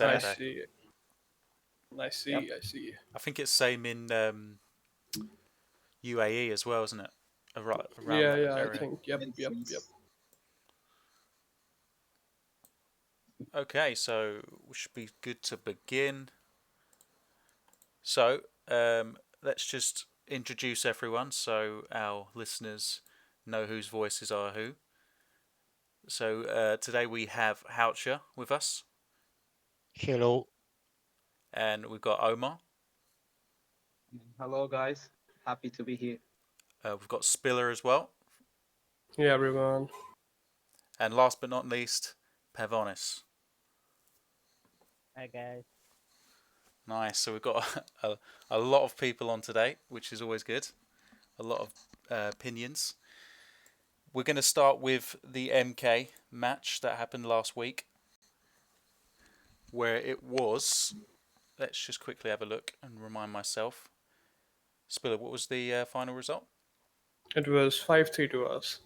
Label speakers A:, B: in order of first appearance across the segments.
A: I
B: Saturday.
A: see. I see.
C: Yep.
A: I see.
B: I think it's same in UAE as well, isn't it? Around
A: Yeah,
B: that
A: yeah. I
B: area.
A: think. Yep,
C: And
A: yep, yep.
C: freeze.
B: Okay, so we should be good to begin. So let's just introduce everyone so our listeners know whose voices are who. So today we have Houcher with us,
D: Hello.
B: and we've got Omar.
C: Hello, guys. Happy to be here.
B: We've got Spiller as well,
A: Yeah, everyone.
B: and last but not least, Pavonis.
E: Hi guys.
B: Nice. So we've got a lot of people on today, which is always good. A lot of opinions. We're going to start with the MK match that happened last week, where it was. Let's just quickly have a look and remind myself. Spiller, what was the final result?
A: It was 5-3 to us.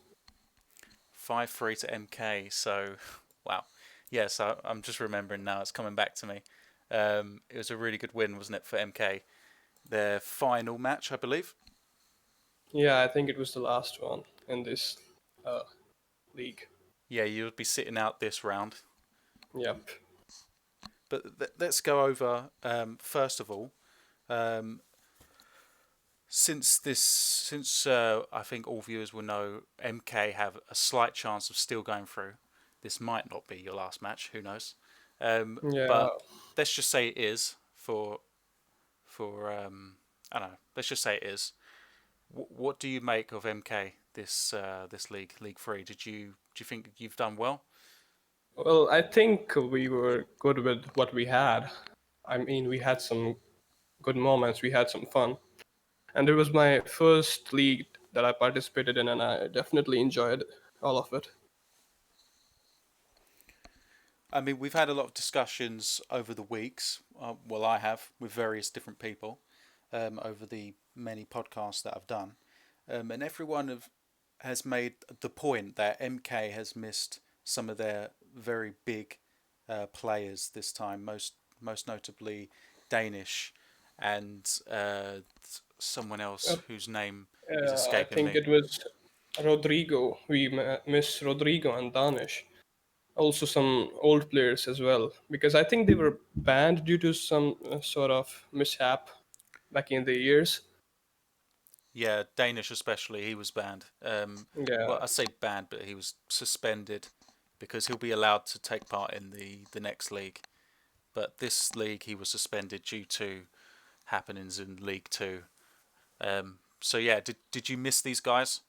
B: 5-3 to MK. So, wow. Yeah, so I'm just remembering now. It's coming back to me. It was a really good win, wasn't it, for MK? Their final match, I believe.
A: Yeah, I think it was the last one in this league.
B: Yeah, you'll be sitting out this round.
A: Yep.
B: But let's go over, first of all, since I think all viewers will know MK have a slight chance of still going through. This might not be your last match. Who knows?
A: Yeah.
B: But let's just say it is for I don't know. Let's just say it is. What do you make of MK this league, League 3? Do you think you've done well?
A: Well, I think we were good with what we had. I mean, we had some good moments. We had some fun, and it was my first league that I participated in, and I definitely enjoyed all of it.
B: I mean, we've had a lot of discussions over the weeks. Well, I have with various different people over the many podcasts that I've done, and everyone has made the point that MK has missed some of their very big players this time. Most notably, Danish and someone else whose name is
A: I
B: escaping
A: think
B: me.
A: it was Rodrigo. We miss Rodrigo and Danish. Also, some old players as well, because I think they were banned due to some sort of mishap back in the years.
B: Yeah, Danish especially, he was banned.
A: Yeah.
B: Well, I say banned, but he was suspended because he'll be allowed to take part in the next league. But this league, he was suspended due to happenings in League Two. So yeah, did you miss these guys?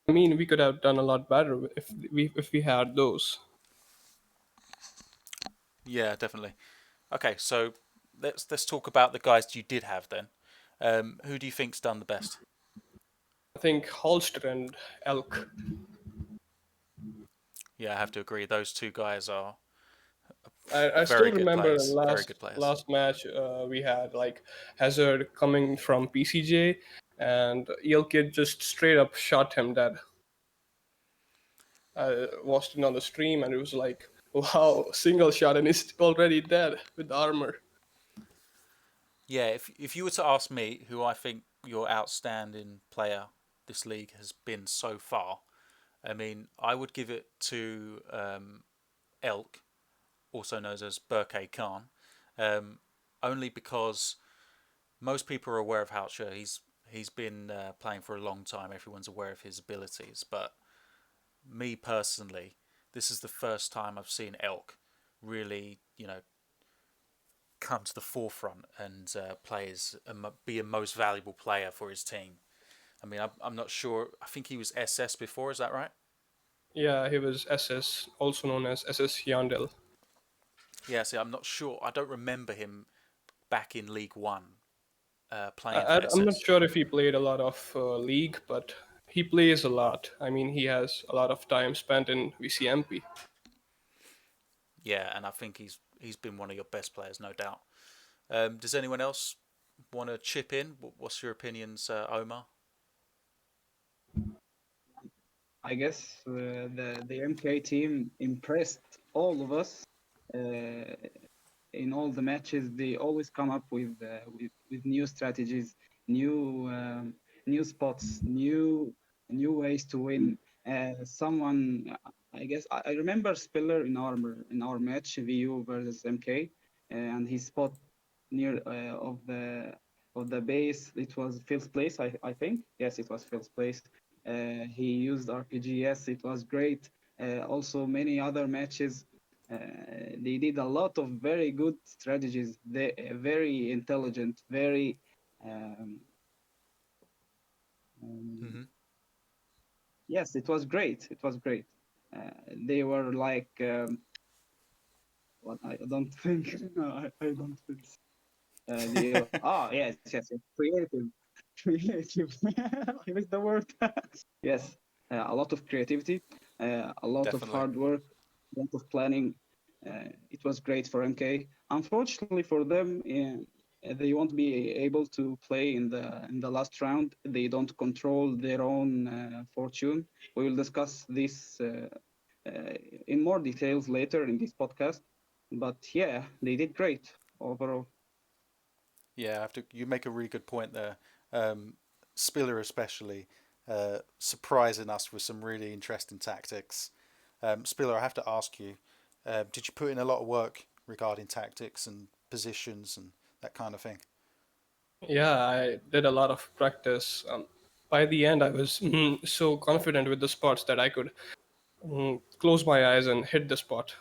A: I mean, we could have done a lot better if we had those.
B: Yeah, definitely. Okay, so let's talk about the guys you did have then. Who do you think's done the best?
A: I think Holster and Elk.
B: Yeah, I have to agree. Those two guys are
A: I still
B: very good
A: remember the
B: players. Very good players.
A: last match we had like Hazard coming from PCJ, and Elk just straight up shot him dead. I watched it on the stream, and it was like, wow, single shot, and he's already dead with armor.
B: Yeah, if you were to ask me who I think your outstanding player this league has been so far, I mean, I would give it to Elk, also known as Burke Khan, um, only because most people are aware of Houcher. He's been playing for a long time. Everyone's aware of his abilities, but me personally, this is the first time I've seen Elk really, come to the forefront and be a most valuable player for his team. I mean, I'm not sure. I think he was SS before. Is that right?
A: Yeah, he was SS, also known as SS Yandel.
B: Yeah. See, I'm not sure. I don't remember him back in League One playing for
A: I'm not
B: SS.
A: sure if he played a lot of league, but he plays a lot. I mean, he has a lot of time spent in VCMP.
B: Yeah, and I think he's been one of your best players, no doubt. Does anyone else want to chip in? What's your opinions, Omar?
C: I guess the MK team impressed all of us Uh, in all the matches, they always come up with new strategies, new new spots, new ways to win. Someone, I guess, I remember Spiller in our match VU versus MK, and his spot near of the base. It was Phil's place, I think. Yes, it was Phil's place. He used RPG. Yes, it was great. Also, many other matches. They did a lot of very good strategies. They very intelligent, very um, um,
B: Hmm.
C: yes, it was great. It was great. They were like what I don't think. I don't think. Yes, yes, yes, creative, creative. I missed the word. Yes, a lot of creativity, a lot of
B: Definitely.
C: hard work, a lot of planning. It was great for MK. Unfortunately for them, they won't be able to play in the last round. They don't control their own fortune. We will discuss this uh, in more details later in this podcast. But yeah, they did great overall.
B: Yeah, I have to. You make a really good point there. Um, Spiller especially surprising us with some really interesting tactics. Spiller, I have to ask you, did you put in a lot of work regarding tactics and positions and that kind of thing?
A: Yeah, I did a lot of practice. By the end, I was so confident with the spots that I could close my eyes and hit the spot.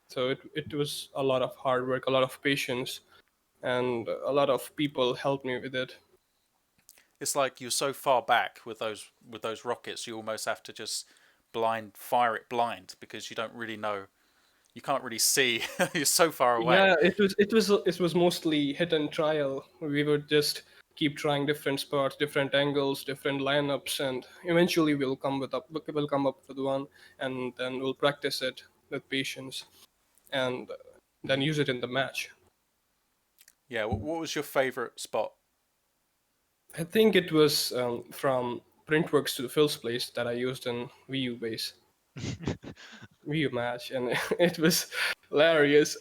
A: So it was a lot of hard work, a lot of patience, and a lot of people helped me with it.
B: It's like you're so far back with those rockets, you almost have to just blind fire it blind because you don't really know. You can't really see. You're so far away.
A: Yeah, it was mostly hit and trial. We would just keep trying different spots, different angles, different lineups, and eventually we'll come up with one, and then we'll practice it with patience, and then
B: Hmm.
A: use it in the match.
B: Yeah. What was your favorite spot?
A: I think it was from Printworks to the Phil's place that I used in VU base. VU match, and it was hilarious.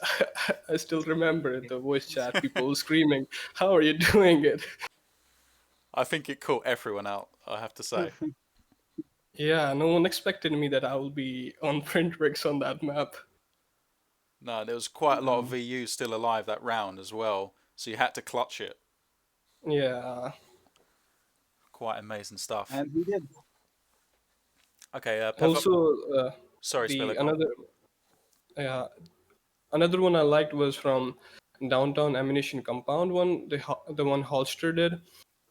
A: I still remember the voice chat, people screaming, "How are you doing it?"
B: I think it caught everyone out. I have to say.
A: Yeah, no one expected me that I will be on Printworks on that map.
B: No, there was quite a lot of
C: No,
B: VU still alive that round as well, so you had to clutch it.
A: Yeah.
B: Quite amazing stuff.
C: and we did.
B: Okay,
A: Also,
B: sorry, Spiller,
A: the
B: go on.
A: yeah, another one I liked was from Downtown Ammunition Compound one, the one Holster did.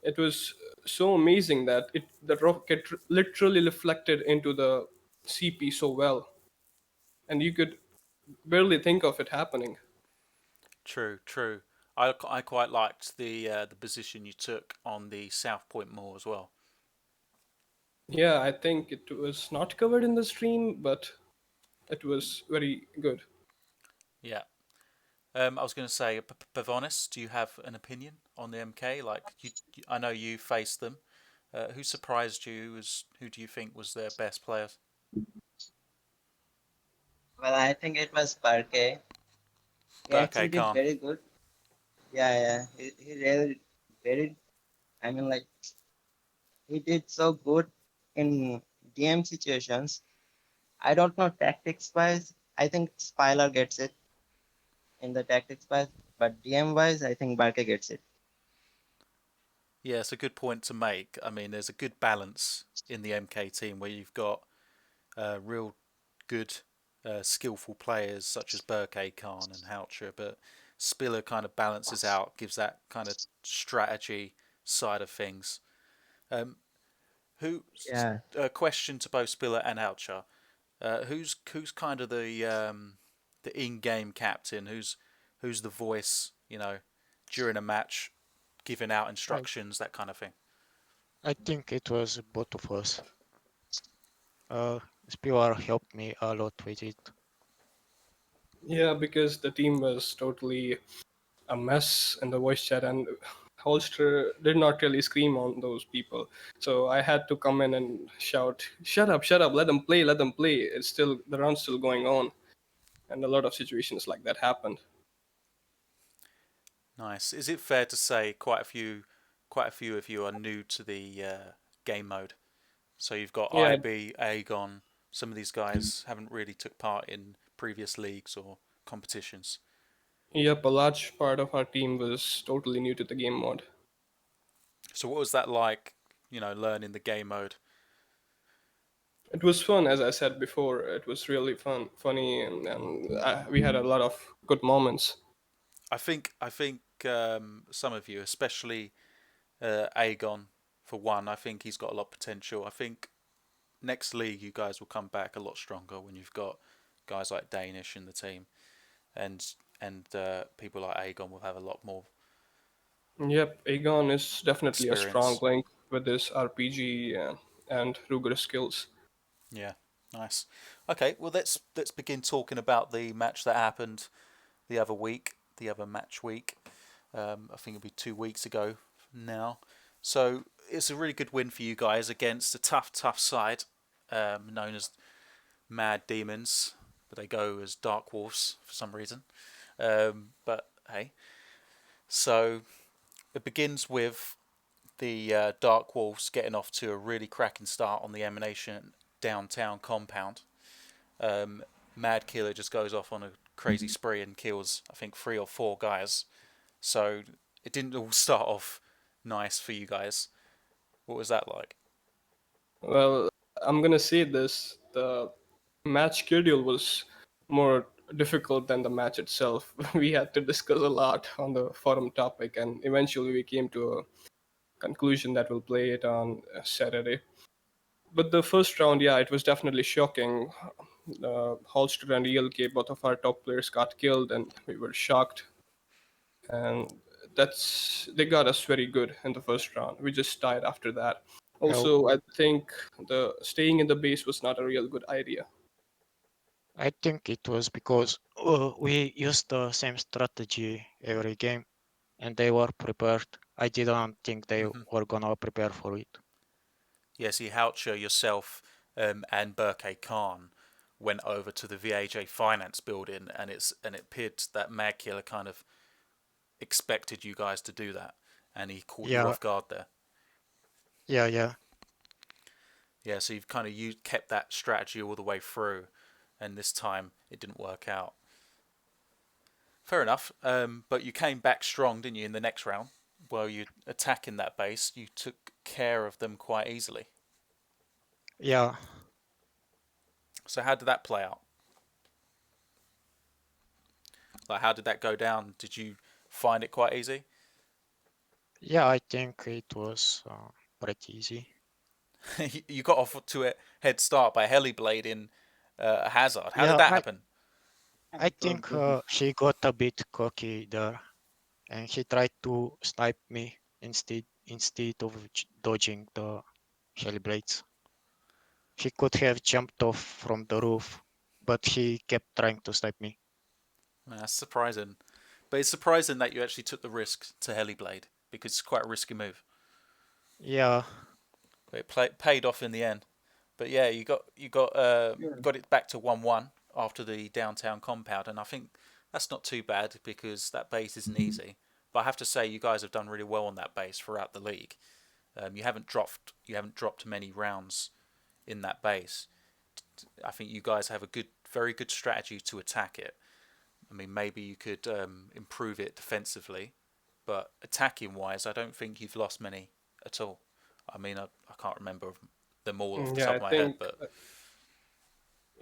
A: It was so amazing that the rocket literally reflected into the CP so well, and you could barely think of it happening.
B: True, true. I quite liked the position you took on the South Point Mall as well.
A: Yeah, I think it was not covered in the stream, but it was very good.
B: Yeah. I was going to say, Pavonis, do you have an opinion on the MK? Like, I know you faced them. Who surprised you? Who do you think was their best players?
F: Well, I think it was Parquet. He
B: Burke
F: actually did
B: Khan.
F: very good. Yeah, yeah. He really very. I mean, like he did so good in DM situations. I don't know tactics wise. I think Spyler gets it in the tactics wise, but DM wise, I think Barca gets it.
B: Yeah, it's a good point to make. I mean, there's a good balance in the MK team where you've got real good, skillful players such as Burke Khan and Houcher, but Spiller kind of balances out, gives that kind of strategy side of things. Um, who
F: Yeah,
B: question to both Spiller and Houcher? Who's kind of the in-game captain? Who's the voice? During a match, giving out
D: I,
B: instructions, that kind of thing.
D: I think it was both of us. Spivak helped me a lot with it.
A: Yeah, because the team was totally a mess in the voice chat, and Holster did not really scream on those people. So I had to come in and shout, shut up, let them play, let them play." It's still the round's still going on, and a lot of situations like that happened.
B: Nice. Is it fair to say quite a few of you are new to the game mode? So you've got
A: Yeah,
B: IB, Aegon. Some of these guys haven't really took part in previous leagues or competitions.
A: yep, a large part of our team was totally new to the game mode.
B: So what was that like? Learning the game mode.
A: It was fun, as I said before. It was really fun, funny, and we had a lot of good moments.
B: I think some of you, especially Aegon, for one, I think he's got a lot of potential. I think next league you guys will come back a lot stronger when you've got guys like Danish in the team, and people like Aegon will have a lot more
A: Yep, Aegon is definitely a strong
B: experience.
A: link with his RPG and Ruger skills.
B: Yeah, nice. Okay, well let's begin talking about the match that happened the other week, the other match week. I think it'll be 2 weeks ago now. So it's a really good win for you guys against a tough side known as Mad Demons, but they go as Dark Wolves for some reason. But hey, so it begins with the Dark Wolves getting off to a really cracking start on the Emanation downtown compound. Um, Mad Killer just goes off on a crazy spree and kills, I think, 3 or 4 guys. So it didn't all start off nice for you guys. What was that like?
A: Well, I'm gonna say this: the match schedule was more difficult than the match itself. We had to discuss a lot on the forum topic, and eventually we came to a conclusion that we'll play it on Saturday. But the first round, yeah, it was definitely shocking. Holster and ELK, both of our top players, got killed, and we were shocked. And they got us very good in the first round. We just died after that.
D: Well,
A: Also, I think the staying in the base was not a real good idea.
D: I think it was because we used the same strategy every game and they were prepared. I didn't think they
B: Mm-hmm.
D: were gonna prepare for it.
B: Yes, Houcher, yourself, and Burke Khan went over to the VAJ Finance building, and it appeared that Mad Killer kind of expected you guys to do that, and he caught you
D: Yeah,
B: off guard there.
D: yeah.
B: Yeah, so you've kind of kept that strategy all the way through, and this time it didn't work out. Fair enough. But you came back strong, didn't you, in the next round? While you attacking that base, you took care of them quite easily.
D: Yeah,
B: So how did that play out? Like, how did that go down? Did you find it quite easy?
D: yeah, I think it was pretty easy.
B: You got off to a head start by Heliblade in Hazard. How did
D: Yeah,
B: that happen?
D: I
C: It was
D: think
C: good.
D: she got a bit cocky there and she tried to snipe me instead of dodging the shell blades. She could have jumped off from the roof, but she kept trying to snipe me.
B: That's surprising. But it's surprising that you actually took the risk to Heliblade because it's quite a risky move.
D: Yeah,
B: But it paid off in the end. But yeah,
C: Sure.
B: got it back to 1-1 after the downtown compound, and I think that's not too bad because that base isn't easy. But I have to say, you guys have done really well on that base throughout the league. You haven't dropped many rounds in that base. I think you guys have a very good strategy to attack it. I mean, maybe you could improve it defensively, but attacking wise, I don't think you've lost many at all. I mean, I can't remember them all off the
A: Yeah,
B: top of my head, but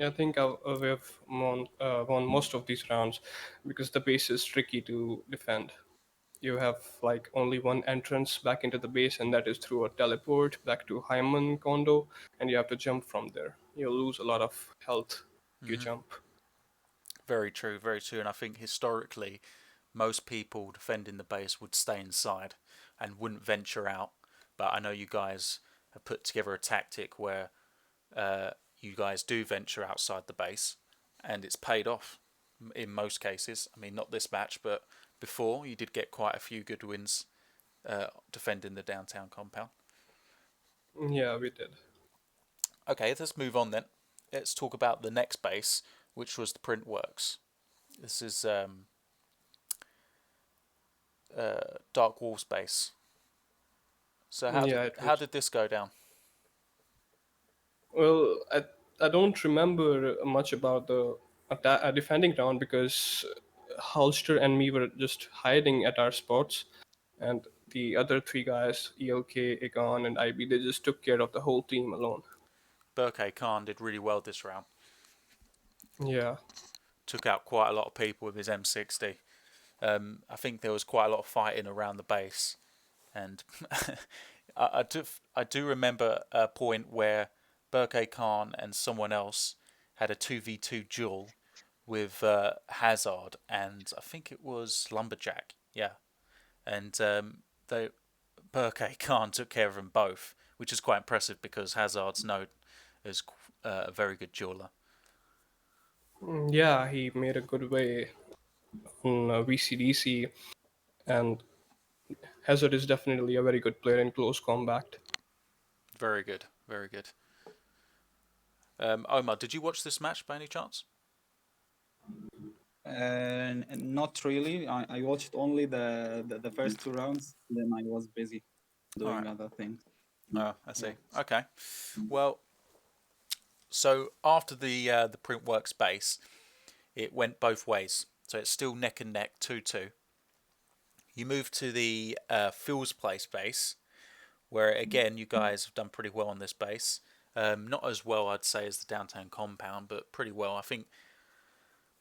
A: I think we have won most of these rounds because the base is tricky to defend. You have like only one entrance back into the base, and that is through a teleport back to Hyman condo, and you have to jump from there. You'll lose a lot of health if you jump.
B: very true, very true. And I think historically, most people defending the base would stay inside and wouldn't venture out. But I know you guys have put together a tactic where you guys do venture outside the base, and it's paid off in most cases. I mean, not this match, but before you did get quite a few good wins defending the downtown compound.
A: Yeah, we did.
B: Okay, let's move on then. Let's talk about the next base, which was the print works. This is Dark Wolves base. So
A: Yeah, it
B: how
A: was.
B: did this go down?
A: Well, I don't remember much about the defending round because Holster and me were just hiding at our spots, and the other three guys, ELK, Egon, and IB, they just took care of the whole team alone.
B: Burke Khan did really well this round.
A: Yeah.
B: Took out quite a lot of people with his M60. I think there was quite a lot of fighting around the base, and I do remember a point where Burke Khan and someone else had a 2v2 duel with Hazard and I think it was Lumberjack. Yeah, and they Burke Khan took care of them both, which is quite impressive because Hazard's known as a very good dueler.
A: Yeah, he made a good way on VCDC, and Hazard is definitely a very good player in close combat.
B: Very good, very good. Omar, did you watch this match by any chance?
C: Not really. I watched only the first two rounds. Then I was busy
B: All
C: doing
B: right.
C: other things.
B: Oh, I see.
C: Yeah.
B: Okay. Well, so after the print workspace, it went both ways. So it's still neck and neck, 2-2. You move to the Phil's Place base, where again you guys have done pretty well on this base. Not as well, I'd say, as the downtown compound, but pretty well. I think,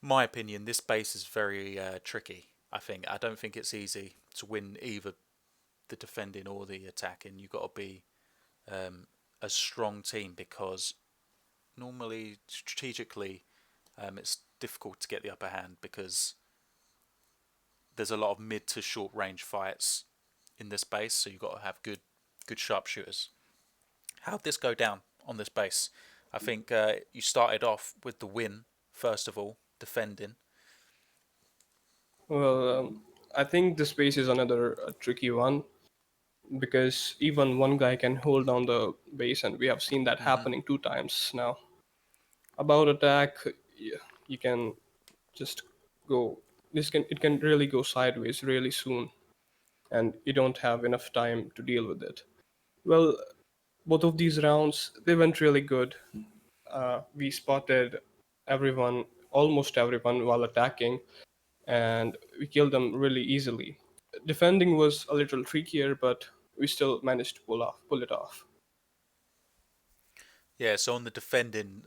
B: my opinion, this base is very tricky. I don't think it's easy to win either the defending or the attacking. You've got to be a strong team because normally strategically it's difficult to get the upper hand because there's a lot of mid to short range fights in this base, so you've got to have good sharpshooters. How'd this go down on this base? I think you started off with the win first of all, defending.
A: Well, I think the space is another tricky one because even one guy can hold down the base, and we have seen that
B: Mm-hmm.
A: happening two times now. About attack, you can just go. It can really go sideways really soon, and you don't have enough time to deal with it. Well, both of these rounds they went really good. We spotted everyone, almost everyone, while attacking, and we killed them really easily. Defending was a little trickier, but we still managed to pull it off.
B: Yeah, so on the defending,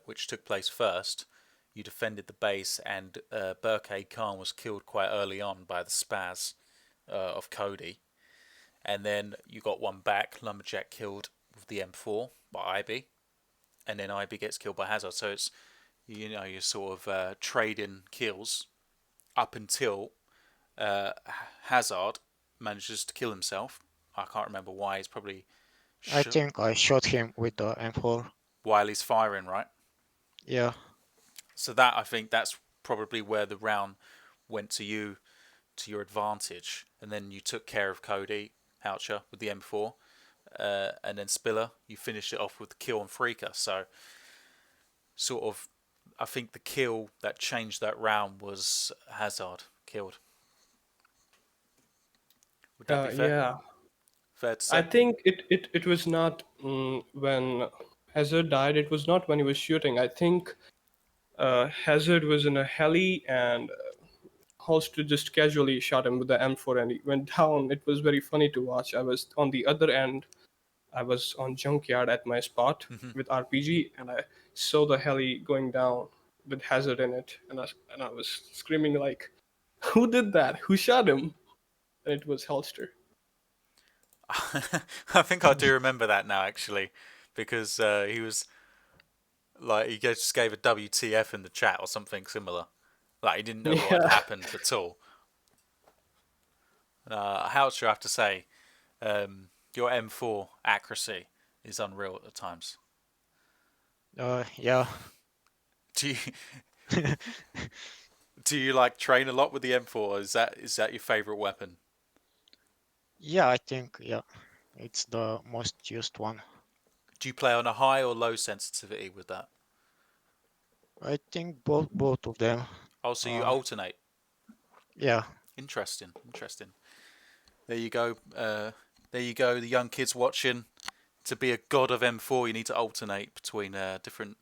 B: which took place first, you defended the base, and Burke Khan was killed quite early on by the spaz of Cody. And then you got one back, Lumberjack killed with the M4 by IB, and then IB gets killed by Hazard. So it's, you're sort of trading kills up until uh, Hazard manages to kill himself. I can't remember why. He's probably
D: I think I shot him with the M4.
B: while he's firing, right?
D: Yeah,
B: So that, I think that's probably where the round went to your advantage, and then you took care of Cody Houcher with the M4, and then Spiller, you finished it off with the kill on Freaker. So sort of, I think the kill that changed that round was Hazard killed. Would that be fair?
A: Yeah,
B: Fair to
A: I
B: say?
A: think it was not when Hazard died. It was not when he was shooting. I think Hazard was in a heli and Holster just casually shot him with the M4 and he went down. It was very funny to watch. I was on the other end. I was on Junkyard at my spot
B: Hmm.
A: with RPG and I saw the heli going down with Hazard in it. And I was screaming like, who did that? Who shot him? And it was Holster.
B: I think I do remember that now, actually, because he was like, he just gave a WTF in the chat or something similar. Like, he didn't know what had
A: Yeah.
B: happened at all. Houcher, I have to say, your M4 accuracy is unreal at times.
D: yeah.
B: Do you do you like train a lot with the M4? Is that your favorite weapon?
D: Yeah, I think, yeah, it's the most used one.
B: Do you play on a high or low sensitivity with that?
D: I think both of them.
B: Oh, so you
D: Uh,
B: alternate.
D: yeah,
B: Interesting, interesting. There you go. There you go. The young kids watching. To be a god of M4, you need to alternate between different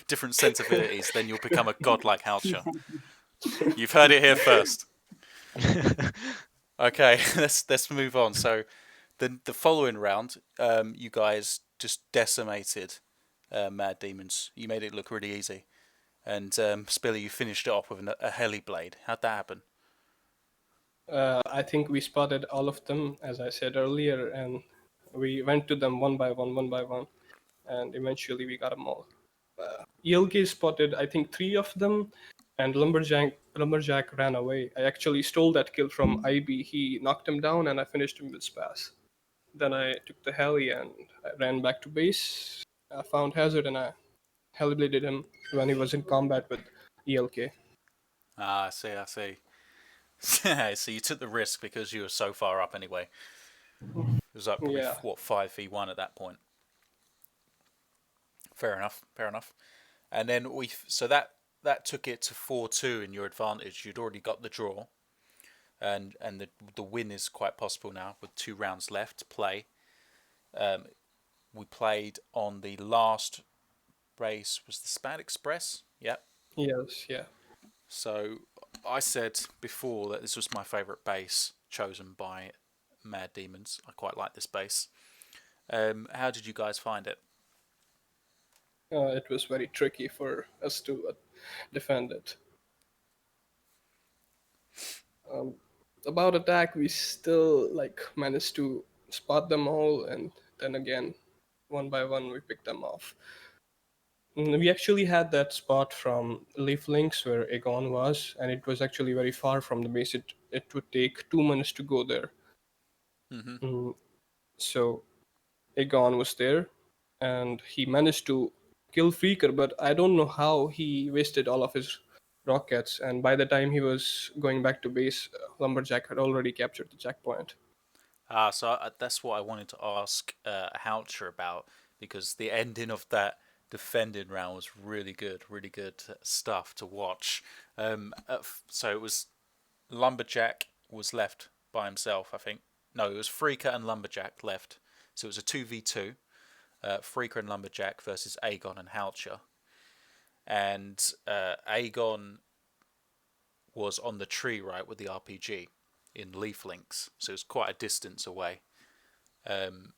B: different sensibilities. Then you'll become a god like Houcher. You've heard it here first. Okay, let's move on. So the following round, you guys just decimated Mad Demons. You made it look really easy, and Spiller, you finished it off with a heli blade. How'd that happen?
A: I think we spotted all of them, as I said earlier, and we went to them one by one, and eventually we got them all. ELK spotted, I think, three of them, and Lumberjack ran away. I actually stole that kill from IB. He knocked him down, and I finished him with Spas. Then I took the heli and I ran back to base. I found Hazard and I helibladed him when he was in combat with ELK.
B: Ah, I see. I see. So you took the risk because you were so far up anyway. It was like probably
A: Yeah,
B: what 5v1 at that point. Fair enough. Fair enough. And then that took it to 4-2 in your advantage. You'd already got the draw, and the win is quite possible now with 2 rounds left to play. Um, we played on the last race was the Spad Express. Yep.
A: yes, yeah.
B: So I said before that this was my favourite base chosen by Mad Demons. I quite like this base. How did you guys find it?
A: It was very tricky for us to defend it. Um, about attack, we still like managed to spot them all, and then again, one by one, we picked them off. We actually had that spot from Leaf Links where Egon was, and it was actually very far from the base. It would take 2 minutes to go there.
B: Mm-hmm.
A: So Egon was there, and he managed to kill Freaker, but I don't know how he wasted all of his rockets. And by the time he was going back to base, Lumberjack had already captured the checkpoint.
B: So that's what I wanted to ask Houcher about because the ending of that defending round was really good stuff to watch. So it was Lumberjack was left by himself, I think. No, it was Freaker and Lumberjack left. So it was a 2v2, Freaker and Lumberjack versus Aegon and Houcher. And Aegon was on the tree, right, with the RPG in Leaf Links. So it was quite a distance away. Um,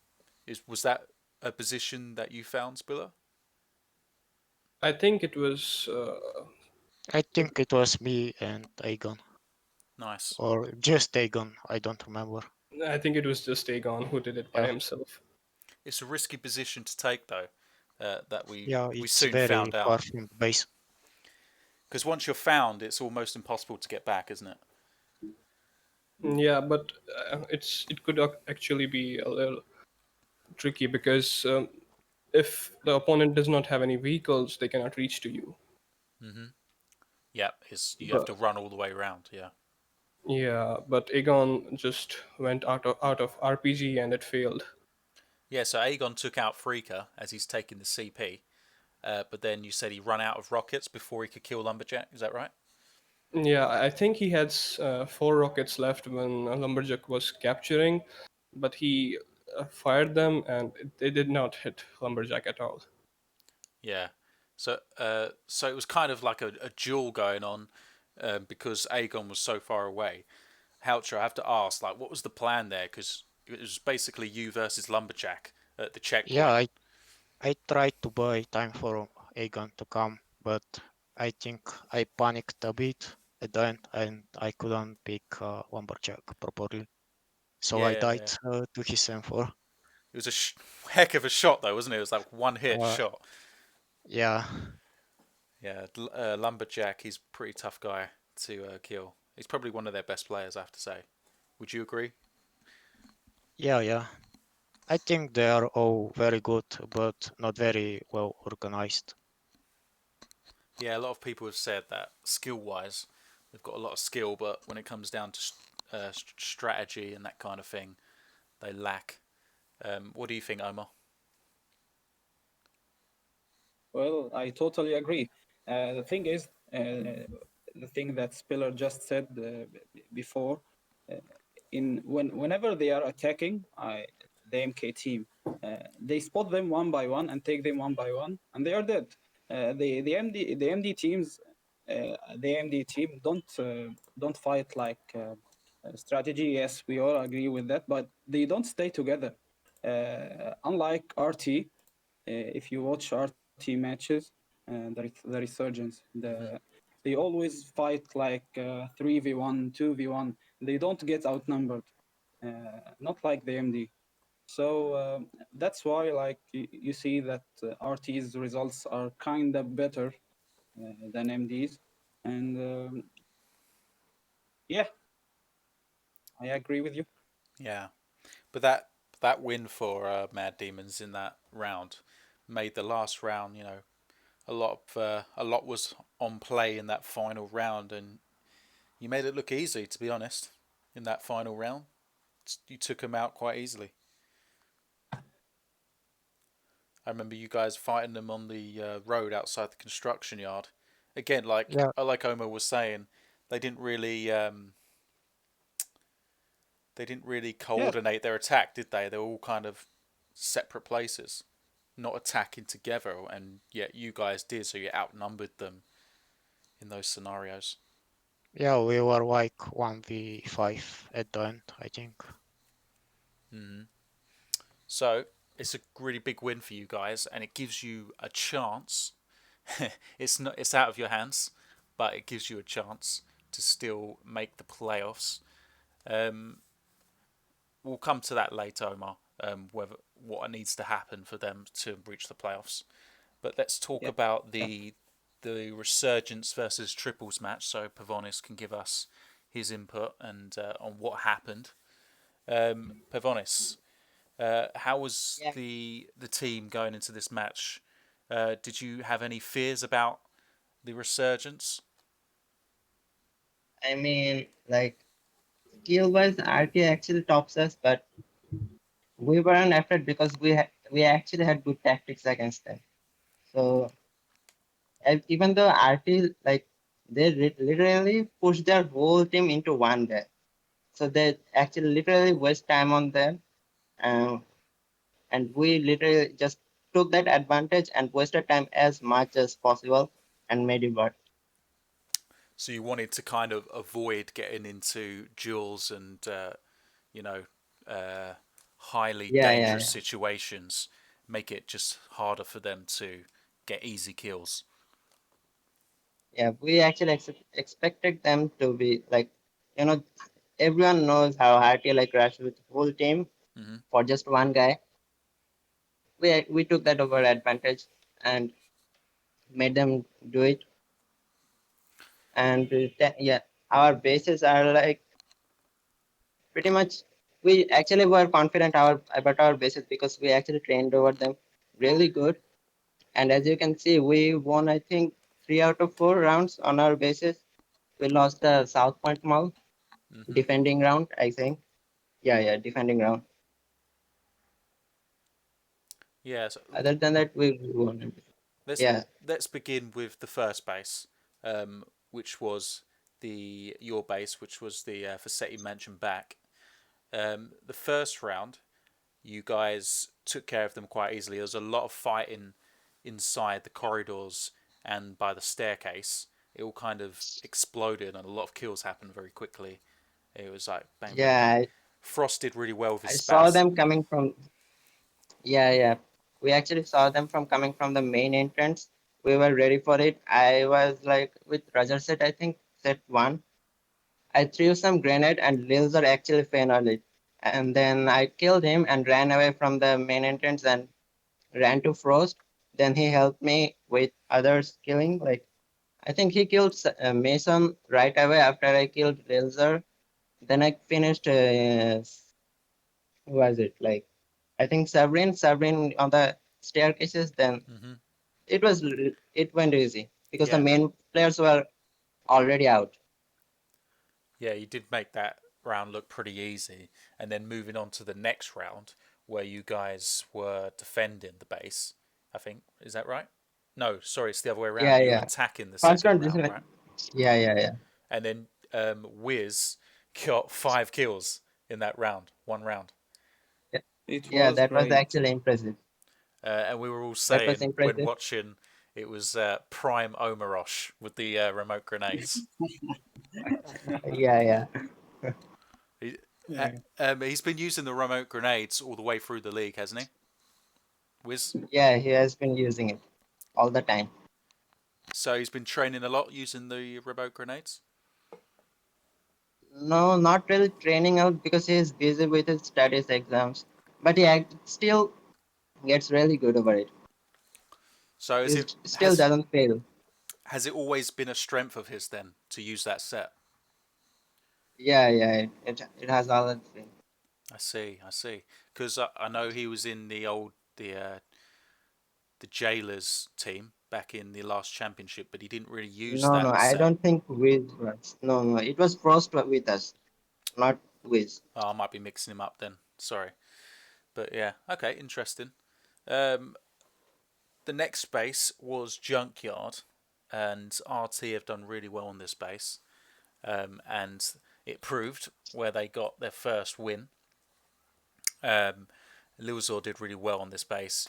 B: was that a position that you found, Spiller?
A: I think it was.
D: I think it was me and Aegon,
B: Nice.
D: or just Aegon. I don't remember.
A: I think it was just Aegon who did it by
D: Yeah,
A: himself.
B: It's a risky position to take, though. That
D: yeah.
B: we
D: It's
B: soon
D: very
B: found out.
D: far from the base.
B: Because once you're found, it's almost impossible to get back, isn't it?
A: Yeah, but it could actually be a little tricky because if the opponent does not have any vehicles, they cannot reach to you.
B: Mm-hmm. Yeah, you have
A: But
B: to run all the way around. Yeah.
A: yeah, but Aegon just went out of RPG and it failed.
B: Yeah. So Aegon took out Freaker as he's taking the CP, but then you said he ran out of rockets before he could kill Lumberjack. Is that right?
A: Yeah, I think he had 4 rockets left when Lumberjack was capturing, but he fired them and they did not hit Lumberjack at all.
B: Yeah. So it was kind of like a duel going on because Aegon was so far away. Houcher, I have to ask, like, what was the plan there? Because it was basically you versus Lumberjack at the
D: Yeah,
B: checkpoint.
D: I tried to buy time for Aegon to come, but I think I panicked a bit at the end and I couldn't pick Lumberjack properly. So I
B: Yeah,
D: died
B: yeah.
D: to his M4.
B: It was a heck of a shot, though, wasn't it? It was like one hit
D: Uh,
B: shot.
D: yeah,
B: Yeah, Lumberjack, he's a pretty tough guy to kill. He's probably one of their best players, I have to say. Would you agree?
D: yeah. I think they are all very good, but not very well organized.
B: Yeah, a lot of people have said that skill-wise, they've got a lot of skill, but when it comes down to strategy and that kind of thing, they lack. What do you think, Omar?
C: Well, I totally agree. The thing is, the thing that Spiller just said before, uh, whenever they are attacking the MK team, they spot them one by one and take them one by one, and they are dead. The MD teams, the MD team don't fight like strategy. Yes, we all agree with that, but they don't stay together. Unlike RT, if you watch RT matches, the resurgence,
B: Hmm.
C: they always fight like 3v1, 2v1. They don't get outnumbered, not like the MD. So that's why, like you see that RT's results are kind of better than MD's, and yeah, I agree with you.
B: Yeah, but that win for Mad Demons in that round made the last round. A lot was on play in that final round, and you made it look easy. To be honest, in that final round, you took them out quite easily. I remember you guys fighting them on the road outside the construction yard. Again,
D: Yeah,
B: like Omar was saying, they didn't really they didn't really
C: Yeah,
B: coordinate their attack, did they? They were all kind of separate places, not attacking together, and yet you guys did, so you outnumbered them in those scenarios.
D: yeah, we were like 1v5 at the end, I think.
B: Hmm. So it's a really big win for you guys, and it gives you a chance. It's out of your hands, but it gives you a chance to still make the playoffs. Um, we'll come to that later, Omar. Whether what needs to happen for them to reach the playoffs. But let's talk
C: yeah,
B: about
C: yeah,
B: the resurgence versus triples match, so Pavonis can give us his input and on what happened. Pavonis, how was
F: Yeah,
B: the team going into this match? Did you have any fears about the resurgence?
F: I mean, like skill wise, RT actually tops us, but we weren't afraid because we actually had good tactics against them. So even though RT like they literally pushed their whole team into one day, so they actually literally waste time on them, um, and we literally just took that advantage and wasted time as much as possible and made it work.
B: So you wanted to kind of avoid getting into duels and you know uh, highly
F: Yeah, yeah,
B: dangerous
F: yeah.
B: situations, make it just harder for them to get easy kills.
F: Yeah, we actually expected them to be like, you know, everyone knows how RT like rush with whole team
B: Hmm.
F: for just one guy. We took that over advantage and made them do it. And yeah, our bases are like pretty much. We actually were confident about our bases because we actually trained over them really good. And as you can see, we won I think 3 out of 4 rounds on our bases. We lost the South Point Mall
B: Hmm.
F: defending round, I think. Yeah, yeah, defending round.
B: Yeah. So
F: Other than that, we won.
B: let's
F: Yeah,
B: let's begin with the first base, which was the your base, which was the Faceti Mansion back. The first round, you guys took care of them quite easily. There was a lot of fighting inside the corridors and by the staircase. It all kind of exploded, and a lot of kills happened very quickly. It was like bang, bang, bang.
F: yeah.
B: Frost did really well with his
F: I saw
B: spaz.
F: them coming from. Yeah, yeah. We actually saw them from coming from the main entrance. We were ready for it. I was like with Roger set, I think set one. I threw some grenade and Lilzer actually fell on it. And then I killed him and ran away from the main entrance and ran to Frost. Then he helped me with others killing. Like I think he killed Mason right away after I killed Lilzer. Then I finished. Who was it? Like I think Sabrine on the staircases. Then
B: Hmm.
F: it went easy because the
B: Yeah,
F: main players were already out.
B: yeah, you did make that round look pretty easy. And then moving on to the next round, where you guys were defending the base, I think. Is that right? No, sorry, it's the other way around.
F: Yeah,
B: You were
F: yeah.
B: attacking the
F: First
B: second
F: round, this
B: round,
F: one.
B: right?
F: Yeah, yeah, yeah.
B: And then Wiz got 5 kills in that round, one round.
F: Yeah,
C: It
F: yeah,
C: was
F: that was
C: great.
F: actually impressive.
B: And we were all
F: That was
B: saying when
F: impressive.
B: watching, it was prime Omarosh with the remote grenades.
F: Yeah, yeah.
B: He,
C: Yeah.
B: he's been using the remote grenades all the way through the league, hasn't he? Wiz.
F: Yeah, he has been using it all the time.
B: So he's been training a lot using the remote grenades.
F: No, not really training out because he is busy with his studies exams. But he still gets really good over it.
B: So
F: He still doesn't fail.
B: has it always been a strength of his then to use that set?
F: Yeah, yeah, it has always been.
B: I see, I see. Because I know he was in the Jailers team back in the last championship, but he didn't really use
F: No, no,
B: that
F: I
B: set.
F: don't think Wiz was. No, no, it was Frost with us, not Wiz.
B: Oh, I might be mixing him up then. Sorry, but yeah, okay, interesting. Um, the next base was Junkyard, and RT have done really well on this base, and it proved where they got their first win. Um, Lilzor did really well on this base.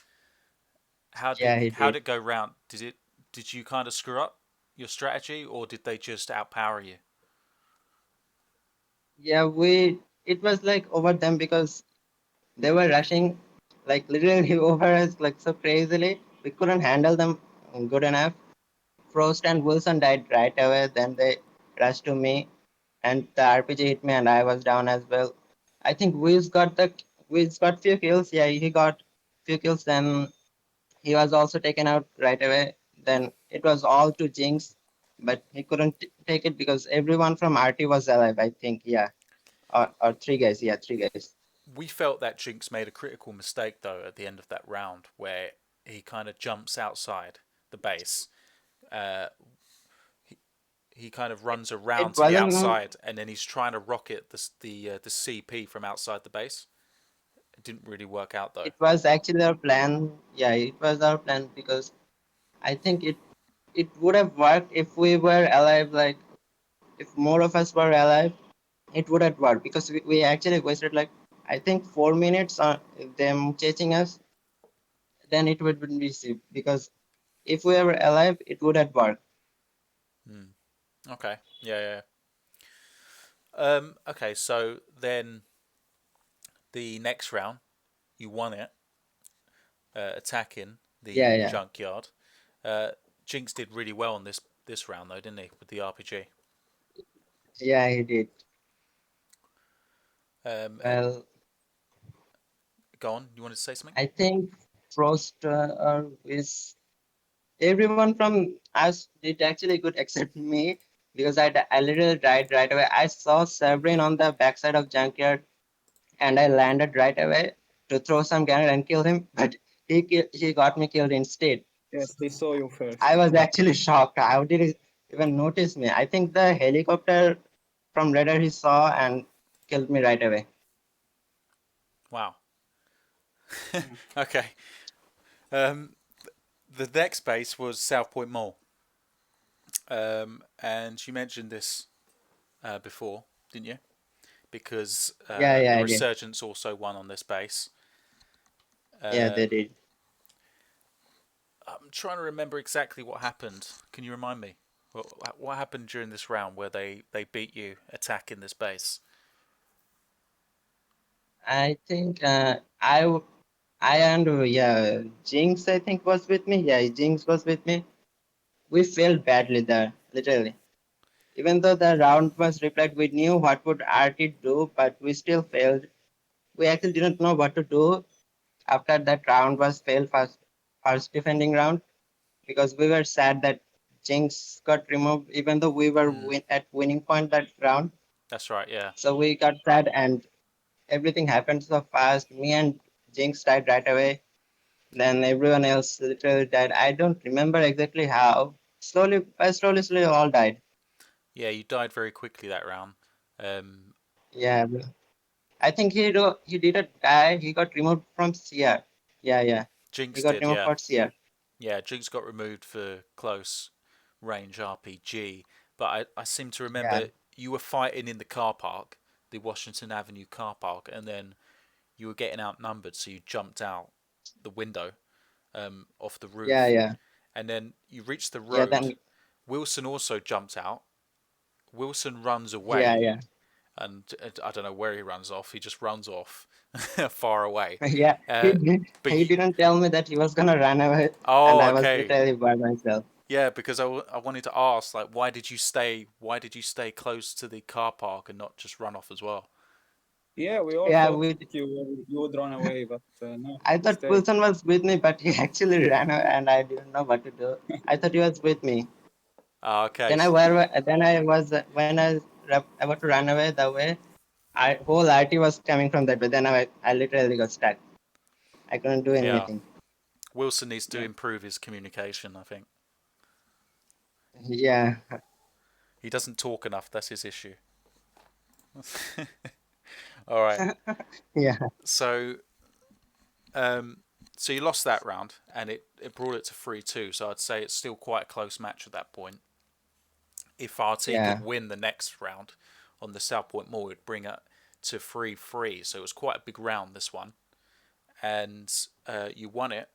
F: Yeah, he
B: How
F: did.
B: did it go round? Did you kind of screw up your strategy, or did they just outpower you?
F: Yeah, it was like over them because they were rushing like literally over us like so crazily. We couldn't handle them good enough. Frost and Wilson died right away. Then they rushed to me, and the RPG hit me, and I was down as well. I think Wiz got few kills. Yeah, he got few kills. Then he was also taken out right away. Then it was all to Jinx, but he couldn't take it because everyone from RT was alive. I think, yeah, or three guys. Yeah, three guys.
B: We felt that Jinx made a critical mistake though at the end of that round, where he kind of jumps outside the base. Uh, he kind of runs
F: It
B: around to the
F: wasn't.
B: outside, and then he's trying to rocket the CP from outside the base. It didn't really work out though.
F: It was actually our plan. Yeah, it was our plan because I think it would have worked if we were alive. Like if more of us were alive, it would have worked because we actually wasted like I think 4 minutes on them chasing us. Then it would be received because if we were alive, it would have worked.
B: Hmm. Okay. Yeah. Yeah. Okay. So then the next round, you won it, attacking
F: Yeah,
B: the
F: yeah,
B: junkyard. Uh, Jinx did really well on this round though, didn't he, with the RPG?
F: yeah. He did.
B: And
F: Well,
B: go on. You wanted to say something?
F: I think Frost is everyone from us did actually good except me because I literally died right away. I saw Sabrin on the backside of Junkyard and I landed right away to throw some grenade and kill him, but he got me killed instead.
C: Yes, he saw you
F: I
C: first.
F: was actually shocked. How did he even notice me? I think the helicopter from radar he saw and killed me right away.
B: Wow. Okay. Um, the next base was South Point Mall, and you mentioned this before, didn't you? Because
F: Yeah, yeah,
B: the
F: I did.
B: Resurgence also won on this base.
F: Yeah,
B: Uh,
F: they did.
B: I'm trying to remember exactly what happened. Can you remind me? What happened during this round where they beat you attacking this base?
F: I think I and yeah, Jinx I think was with me. Yeah, Jinx was with me. We failed badly there, literally. Even though the round was replayed, we knew what would RT do, but we still failed. We actually didn't know what to do after that round was failed first defending round because we were sad that Jinx got removed, even though we were
B: Mm,
F: at winning point that round.
B: that's right. Yeah.
F: So we got sad and everything happened so fast. Me and Jinx died right away. Then everyone else literally died. I don't remember exactly how. Slowly, all died.
B: Yeah. You died very quickly that round. Um,
F: Yeah, I think he didn't die. He got removed from CR. Yeah, yeah. He
B: Jinx
F: got
B: did.
F: removed
B: Yeah.
F: for CR.
B: Yeah, Jinx got removed for close range RPG, but I seem to
F: Yeah,
B: remember you were fighting in the car park, the Washington Avenue car park, and then you were getting outnumbered, so you jumped out the window, off the
F: yeah,
B: roof,
F: yeah,
B: and then you reached the
F: yeah.
B: road.
F: Then
B: Wilson also jumped out. Wilson runs
F: yeah,
B: away,
F: yeah,
B: and I don't know where he runs off. He just runs off far away.
F: yeah.
B: Uh, but
F: He didn't tell me that he was gonna run away, and
B: oh,
F: I was
B: okay.
F: literally by myself.
B: Yeah, because I wanted to ask, like, why did you stay? Why did you stay close to the car park and not just run off as well?
C: Yeah, we all
F: Yeah,
C: thought
F: we.
C: you would run away, but no,
F: I
C: you
F: thought
C: stayed.
F: Wilson was with me, but he actually ran away, and I didn't know what to do. I thought he was with me.
B: Ah, okay.
F: Then I was when I was about to run away the way, I whole RT was coming from that way. Then I literally got stuck. I couldn't do
B: Yeah,
F: anything.
B: Wilson needs to
C: Yeah.
B: improve his communication. I think
F: Yeah,
B: he doesn't talk enough. That's his issue. All right.
F: yeah,
B: So, um, so you lost that round, and it brought it to 3-2. So I'd say it's still quite a close match at that point. If RT could
F: yeah,
B: win the next round on the South Point Mall, it'd bring it to 3-3. So it was quite a big round, this one, and you won it,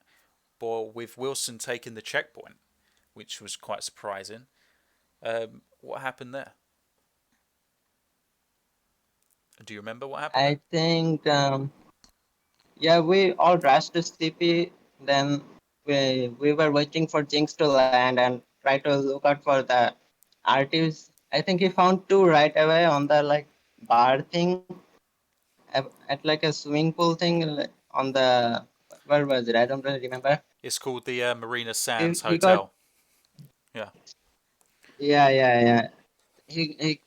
B: but with Wilson taking the checkpoint, which was quite surprising. What happened there? Do you remember what happened there?
F: I think yeah, we all rushed to CP. Then we were waiting for Jinx to land and try to look out for the RTs. I think he found two right away on the like bar thing at like a swimming pool thing on the where was it? I don't really remember.
B: It's called the Marina Sands
F: He got
B: Hotel. Yeah.
F: yeah, yeah, yeah. He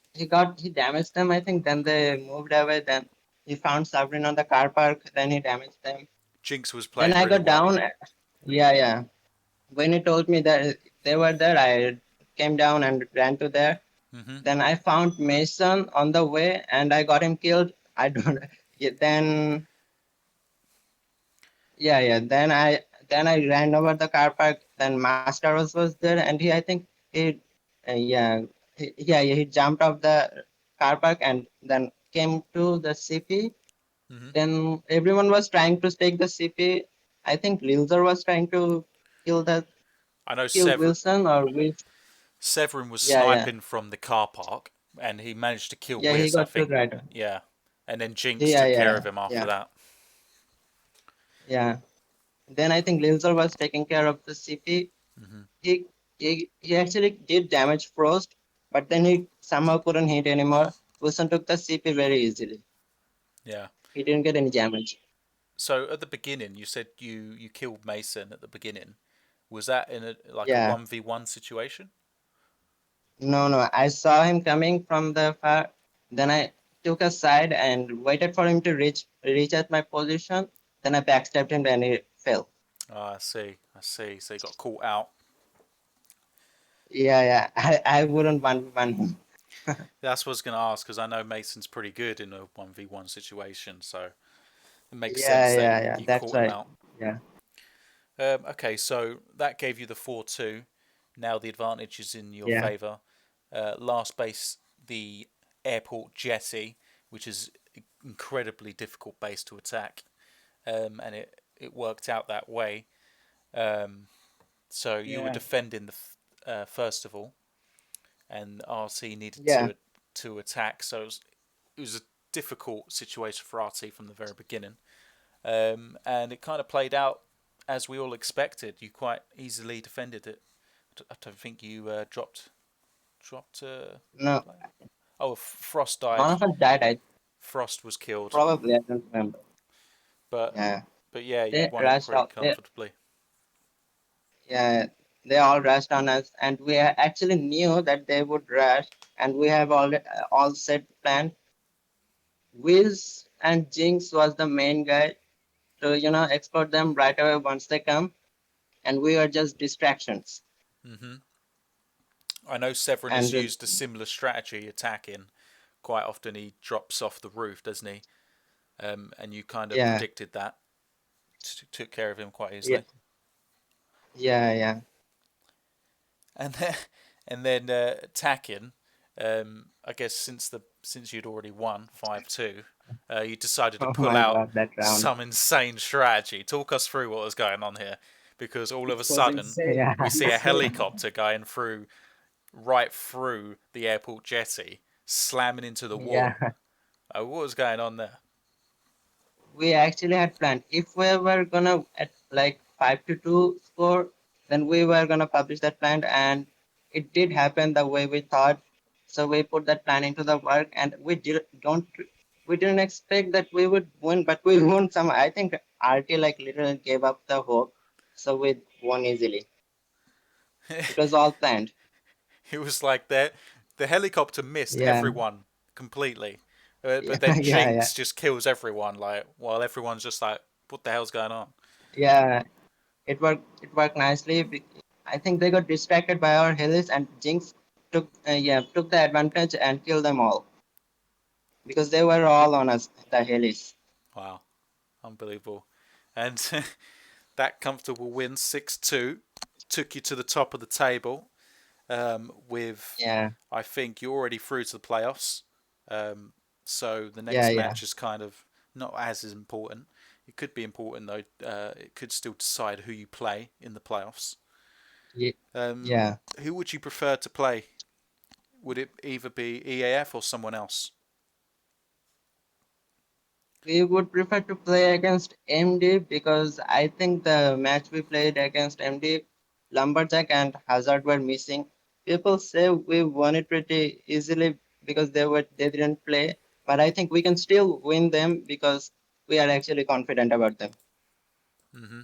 F: damaged them. I think. Then they moved away. Then he found Sabrina on the car park. Then he damaged them.
B: Jinx was
F: Then
B: playing
F: I
B: really
F: got
B: well.
F: down. Yeah, yeah. When he told me that they were there, I came down and ran to there.
B: Hmm.
F: Then I found Mason on the way, and I got him killed. I don't. Yeah, then yeah, yeah. Then I ran over the car park. Then Masteros was there, and he I think he yeah he jumped off the car park and then came to the CP.
B: Hmm.
F: Then everyone was trying to take the CP. I think Lilzer was trying to kill the
B: I know
F: kill Wilson or Will.
B: Severin was
F: Yeah, yeah,
B: sniping from the car park, and he managed to kill
F: yeah. He
B: Wiz, I
F: got killed
B: think.
F: right.
B: Yeah. And then Jinx
F: Yeah,
B: took care
F: yeah,
B: of him after
F: yeah,
B: that.
F: yeah. Then I think Lilzer was taking care of the CP.
B: Hmm.
F: He he actually did damage Frost, but then he somehow couldn't hit anymore. Wilson took the CP very easily.
B: Yeah.
F: He didn't get any damage.
B: So at the beginning, you said you killed Mason at the beginning. Was that in a
F: Yeah.
B: 1v1 situation?
F: No, no. I saw him coming from the far. Then I took a side and waited for him to reach at my position. Then I backstabbed him and he fell.
B: Ah, I see. I see. So he got caught out.
F: Yeah, yeah. I wouldn't want him.
B: That's what I was going to ask because I know Mason's pretty good in a 1v1 situation. So it makes
F: Yeah,
B: sense that
F: yeah, yeah.
B: you
F: That's
B: caught him
F: right.
B: out.
F: Yeah,
B: Okay, so that gave you the 4-2. Now the advantage is in your
F: yeah,
B: favour. Last base, the airport jetty, which is incredibly difficult base to attack, and it worked out that way. Um, so you were
C: Yeah,
B: defending the first of all, and RT needed
F: yeah,
B: to attack. So it was a difficult situation for RT from the very beginning, and it kind of played out as we all expected. You quite easily defended it. I don't think you dropped a
F: no,
B: player. Oh, Frost died.
F: none of us died. I
B: Frost was killed,
F: probably I don't remember.
B: but
F: Yeah,
B: but yeah, you
F: they
B: won it
F: rushed
B: pretty
F: out.
B: comfortably.
F: Yeah, they all rushed on us, and we actually knew that they would rush, and we have all set plan. Wiz and Jinx was the main guy to exploit them right away once they come, and we are just distractions.
B: Hmm. I know Severin has
F: And
B: used a similar strategy attacking. Quite often he drops off the roof, doesn't he? And you kind of
F: yeah,
B: predicted that. Took care of him quite
F: yeah,
B: easily.
F: Yeah, yeah.
B: And then, and then attacking. I guess since you'd already won 5-2, you decided to
F: Oh
B: pull
F: my
B: out
F: God, that round.
B: some insane strategy. Talk us through what was going on here, because all of
C: It
B: a
C: was
B: sudden
C: insane,
F: Yeah,
B: we see a
C: insane.
B: helicopter going through right through the airport jetty, slamming into the wall.
F: yeah.
B: What was going on there?
F: We actually had planned if we were gonna at like 5-2 score, then we were gonna publish that plan, and it did happen the way we thought. So we put that plan into the work, and we didn't expect that we would win, but we won some. I think RT like literally gave up the hope, so we won easily. It was all planned.
B: It was like that. The helicopter missed
F: Yeah,
B: everyone completely,
F: yeah,
B: but then
F: yeah, yeah,
B: Jinx just kills everyone. Like while everyone's just like, "What the hell's going on?"
F: yeah. It worked nicely. I think they got distracted by our helis, and Jinx took the advantage and killed them all because they were all on us, the helis.
B: Wow, unbelievable! And that comfortable win, 6-2, took you to the top of the table. With
F: Yeah,
B: I think you're already through to the playoffs. Um, so the
F: yeah,
B: next
F: yeah,
B: match is kind of not as important. It could be important though. It could still decide who you play in the playoffs.
F: Ye-
B: Um,
F: yeah.
B: who would you prefer to play? Would it either be EAF or someone else?
F: We would prefer to play against MD because I think the match we played against MD, Lumberjack and Hazard were missing. People say we won it pretty easily because they didn't play, but I think we can still win them because we are actually confident about them.
B: Hmm.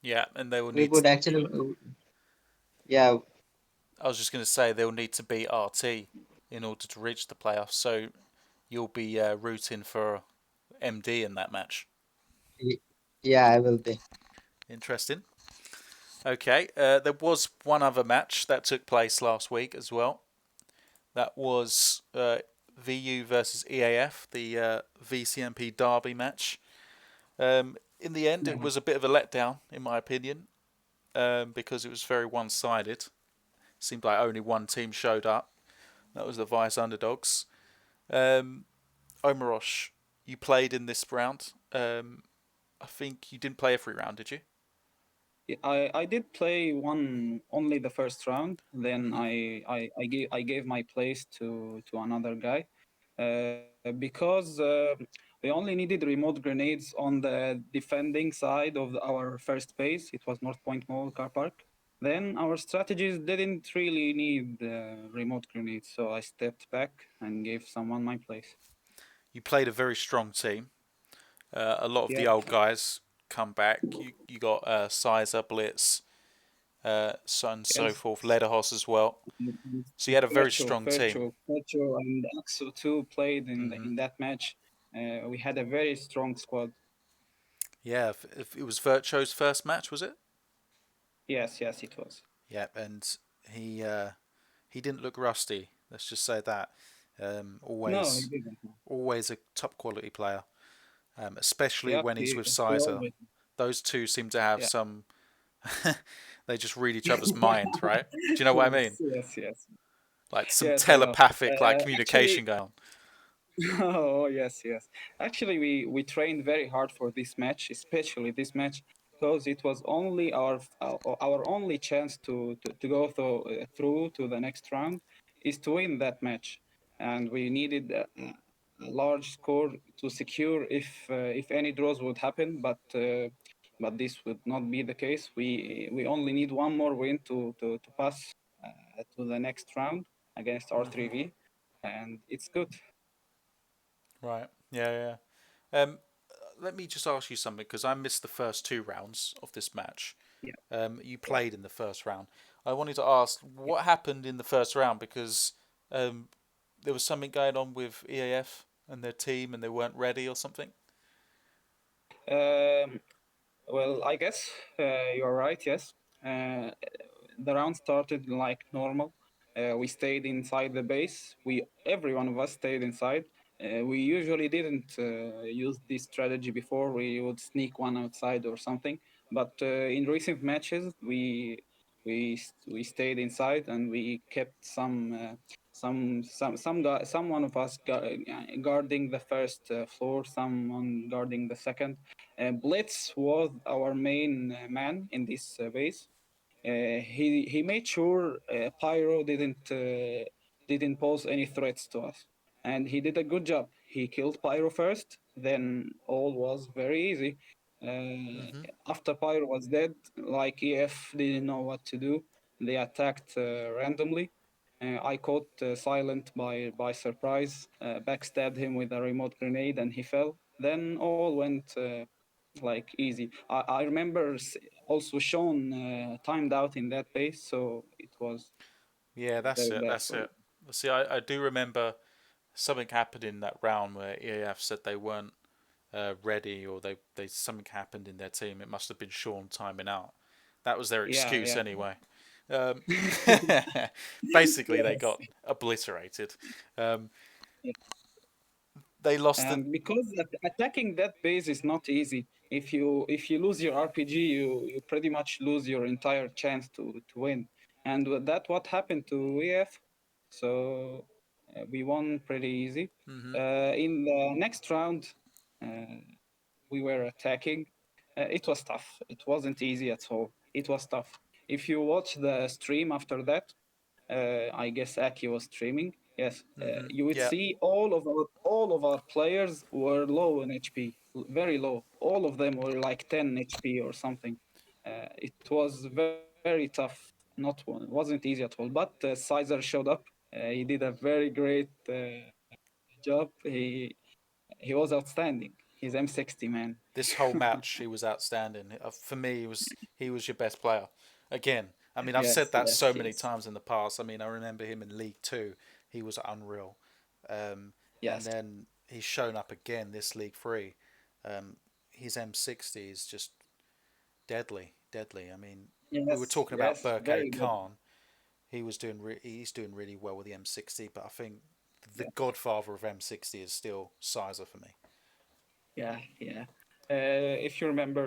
B: Yeah, and they will
F: We
B: need.
F: would actually, yeah,
B: I was just going to say they'll need to beat RT in order to reach the playoffs. So you'll be rooting for MD in that match.
F: y- yeah, I will be.
B: Interesting. Okay, there was one other match that took place last week as well. That was VU versus EAF, the VCMP Derby match. In the end, it
C: Yeah.
B: was a bit of a letdown, in my opinion, because it was very one sided. Seemed like only one team showed up. That was the Vice Underdogs. Um, Omarosh, you played in this round. I think you didn't play every round, did you?
C: I did play one only the first round. Then
B: Hmm.
C: I gave my place to another guy because we only needed remote grenades on the defending side of our first base. It was North Point Mall car park. Then our strategies didn't really need remote grenades, so I stepped back and gave someone my place.
B: You played a very strong team. A lot of the
C: Yep.
B: old guys come back. You got Sizer, Blitz, so and so
C: Yes.
B: forth, Lederhoss as well. So you had a very strong team.
C: Virtual, and Axo too played
B: Hmm.
C: in that match. We had a very strong squad.
B: Yeah, if it was Vircho's first match, was it?
C: Yes, yes, it was.
B: Yeah, and he uh, he didn't look rusty. Let's just say that.
C: No, he
B: Always,
C: didn't.
B: always a top quality player, especially
C: Yep,
B: when he's with
C: he
B: Sizer.
C: always.
B: Those two seem to have
C: Yeah.
B: some. They just read each other's mind, right? Do you know what I mean?
C: Yes, yes, yes,
B: Like some
C: yes. I know.
B: telepathic like
C: Actually,
B: communication going on.
C: oh yes, yes. Actually, we trained very hard for this match, especially this match, because it was only our only chance to go through to the next round is to win that match, and we needed a large score to secure if any draws would happen, but this would not be the case. We only need one more win to pass to the next round against
B: Hmm.
C: R3V, and it's good.
B: Right. Yeah, yeah. Let me just ask you something because I missed the first two rounds of this match.
C: Yeah.
B: You
C: Yeah.
B: played in the first round. I wanted to ask what happened in the first round because um, there was something going on with EAF and their team and they weren't ready or something.
C: Um, well, I guess you're right. Yes, uh, the round started like normal. We stayed inside the base. Every one of us stayed inside. We usually didn't use this strategy before. We would sneak one outside or something. But in recent matches, we stayed inside and we kept some one of us guarding the first floor, someone guarding the second. Blitz was our main man in this base. He made sure Pyro didn't pose any threats to us, and he did a good job. He killed Pyro first, then all was very easy.
B: Mm-hmm.
C: After Pyro was dead, like EF didn't know what to do. They attacked randomly. I caught Silent by surprise, backstabbed him with a remote grenade, and he fell. Then all went like easy. I remember also Sean timed out in that pace, so it was
B: Yeah, that's
C: very
B: it.
C: bad
B: That's
C: for you.
B: it. See, I do remember something happened in that round where EAF said they weren't ready, or they something happened in their team. It must have been Sean timing out. That was their
C: Yeah,
B: excuse
C: yeah,
B: anyway. Um, Basically, they
C: yes.
B: got obliterated. Um, they lost the.
C: And because attacking that base is not easy. If you lose your RPG, you pretty much lose your entire chance to win. And that what happened to EF. So we won pretty easy.
B: Mm-hmm,
C: In the next round, uh, we were attacking. It was tough. It wasn't easy at all. It was tough. If you watch the stream after that, I guess Aki was streaming. Yes,
B: mm-hmm.
C: you would
B: Yeah,
C: see all of our players were low in HP, very low. All of them were like 10 HP or something. It was very tough. Wasn't easy at all. But Sizer showed up. He did a very great job. He was outstanding. He's M60 man.
B: this whole match he was outstanding. For me, he was your best player. Again, I mean, I've said
C: Yes,
B: that so
C: yes,
B: many
C: yes,
B: times in the past. I mean, I remember him in League Two. He was unreal, and
C: yes,
B: then he's shown up again this League Three. His M60 is just deadly, deadly. I mean, we were
C: yes,
B: talking about
C: yes.
B: Burkay
C: Very good.
B: Khan. He's doing really well with the M60, but I think the
C: Yeah,
B: godfather of M60 is still Sizer for me.
C: yeah, yeah. If you remember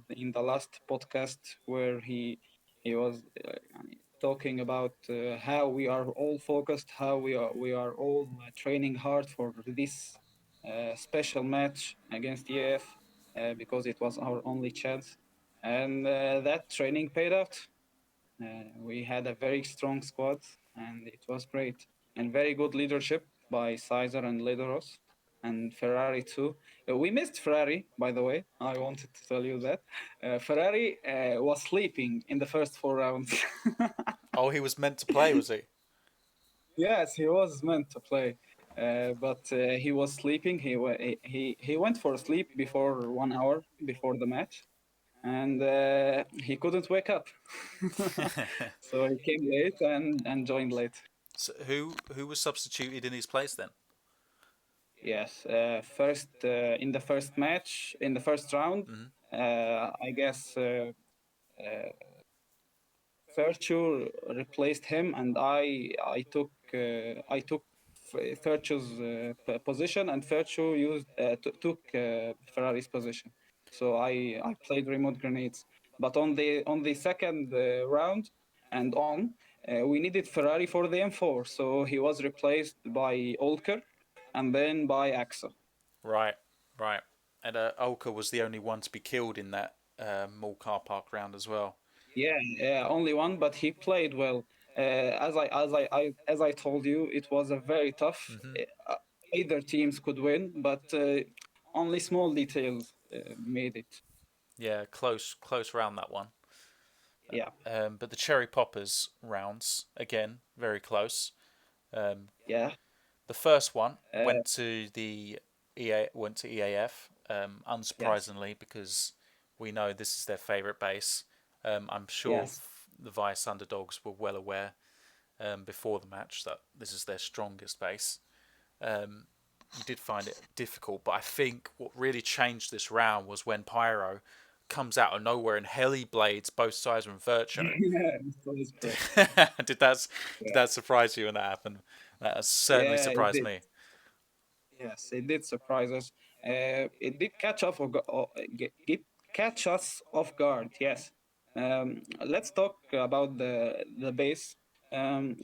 C: in the last podcast where he was talking about how we are all focused, how we are all training hard for this special match against EF because it was our only chance, and that training paid out. We had a very strong squad, and it was great. And very good leadership by Sizer and Ledoros, and Ferrari too. We missed Ferrari, by the way. I wanted to tell you that. Ferrari was sleeping in the first 4 rounds.
B: Oh, he was meant to play, was he?
C: Yes, he was meant to play. But he was sleeping. He went for sleep before 1 hour before the match, and he couldn't wake up. So he came late and joined late.
B: So who was substituted in his place then?
C: Yes, first in the first match, in the first round,
B: Hmm.
C: I guess Virtue replaced him, and I took Virtue's position, and Virtue took Ferrari's position. So I played remote grenades, but on the second round and on, we needed Ferrari for the M4, so he was replaced by Olker, and then by Axa.
B: Right, right. And Olka was the only one to be killed in that mall car park round as well.
C: Yeah, yeah, only one, but he played well. As I told you, it was a very tough.
B: Hmm.
C: Either teams could win, but only small details made it.
B: Yeah, close round that one.
C: Yeah,
B: But the cherry poppers rounds again very close. Um,
C: yeah,
B: the first one
C: uh,
B: went to EAF,
C: yes,
B: unsurprisingly because we know this is their favourite base. I'm sure
C: yes.
B: the Vice Underdogs were well aware before the match that this is their strongest base. Um, we did find it difficult, but I think what really changed this round was when Pyro comes out of nowhere and heli blades both sides from Virtuo.
C: Yeah, that is
B: Did,
C: correct.
B: did that did
C: Yeah,
B: that surprise you when that happened? That has certainly
C: yeah, it
B: surprised
C: did.
B: me.
C: Yes, it did surprise us. It did catch catch us off guard. Yes. Let's talk about the base.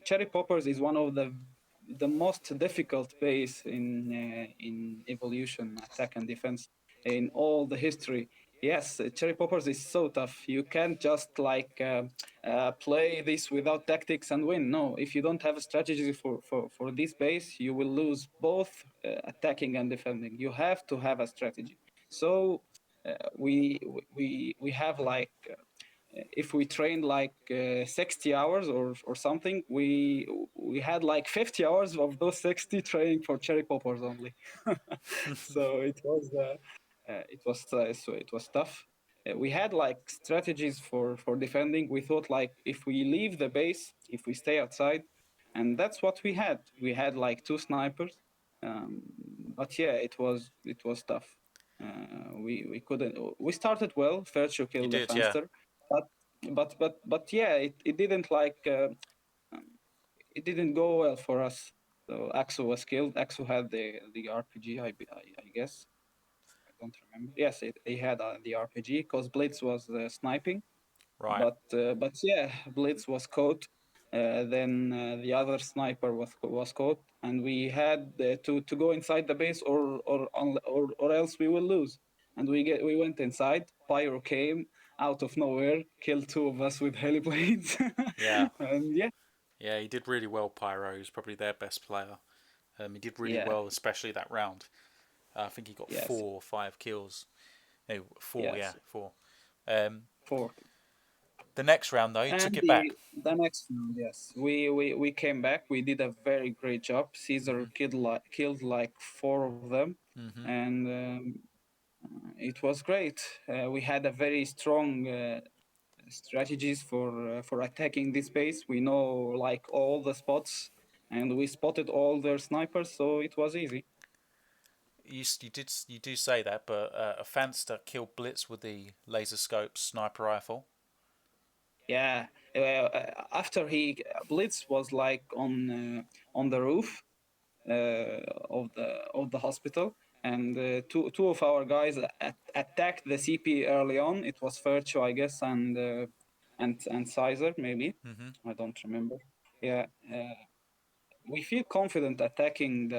C: Cherry Poppers is one of the most difficult base in evolution, attack and defense in all the history. Yes, Cherry Poppers is so tough. You can't just like play this without tactics and win. No, if you don't have a strategy for this base, you will lose both attacking and defending. You have to have a strategy. So we have like if we trained like 60 hours or something, we had like 50 hours of those 60 training for cherry poppers only. So it was tough. We had like strategies for defending. We thought like if we leave the base, if we stay outside, and that's what we had. We had like two snipers, um, but yeah, it was tough. We couldn't. We started well. Virtue
B: You
C: killed the
B: did, yeah.
C: Fenster, but but yeah, it didn't like it didn't go well for us. So Axo was killed. Axo had the RPG, I guess. I don't remember. Yes, he had the RPG because Blitz was sniping.
B: Right.
C: But yeah, Blitz was caught. Then the other sniper was caught, and we had to go inside the base, or else we will lose. And we went inside. Pyro came out of nowhere, killed two of us with heliblades,
B: Yeah.
C: and yeah,
B: Yeah, he did really well, Pyro. He was probably their best player. He did really
C: yeah,
B: well, especially that round. I think he got
C: yes,
B: 4 or 5 kills. No, four, yeah,
C: yes,
B: four. Um,
C: four.
B: the next round, though, he took
C: And
B: it back.
C: the next round, yes, we came back. We did a very great job. Caesar killed like four of them,
B: Hmm.
C: and it was great. We had a very strong strategies for attacking this base. We know like all the spots, and we spotted all their snipers, so it was easy.
B: You do say that, but a Fanster killed Blitz with the laser scope sniper rifle.
C: Yeah. After he Blitz was like on the roof of the hospital, and two of our guys attacked the CP early on. It was Virtue, I guess, and Sizer maybe.
B: Hmm.
C: I don't remember. Yeah, we feel confident attacking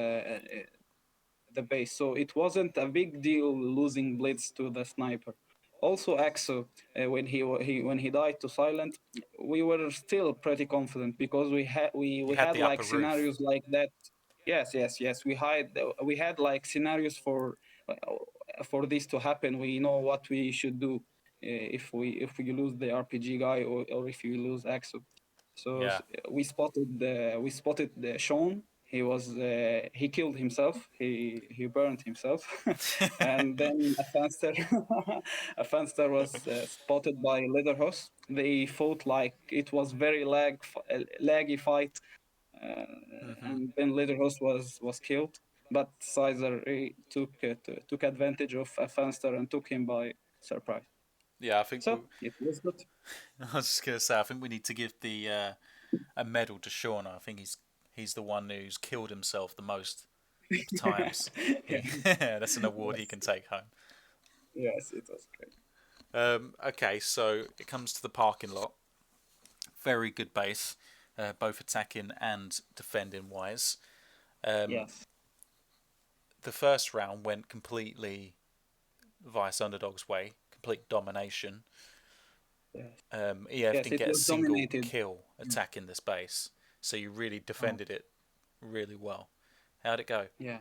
C: the base, so it wasn't a big deal losing Blitz to the sniper. Also, Axo, when he died to Silent, we were still pretty confident because
B: You
C: we
B: had
C: had
B: the
C: like
B: upper roof.
C: scenarios like that. Yes, yes, yes. We had like scenarios for this to happen. We know what we should do if we lose the RPG guy or if we lose Axo. So
B: Yeah.
C: we spotted the Sean. He killed himself. He burned himself, and then a Fanster was spotted by Leatherhose. They fought like it was very laggy fight, uh,
B: Hmm.
C: and then Leatherhose was killed. But Sizer took advantage of a Fanster and took him by surprise.
B: Yeah, I think
C: So it was good.
B: I was just gonna say I think we need to give the a medal to Sean. I think he's the one who's killed himself the most times.
C: Yeah.
B: That's an award he
C: Yes.
B: can take home.
C: Yes, it was great.
B: Okay, so it comes to the parking lot. Very good base, both attacking and defending wise. Um,
C: Yes.
B: the first round went completely vice Underdogs way, complete domination.
C: Yes.
B: EF
C: Yes,
B: didn't
C: it
B: get a
C: was
B: single
C: dominated.
B: kill attacking this base, so you really
C: Oh,
B: defended it really well. How'd it go?
C: yeah.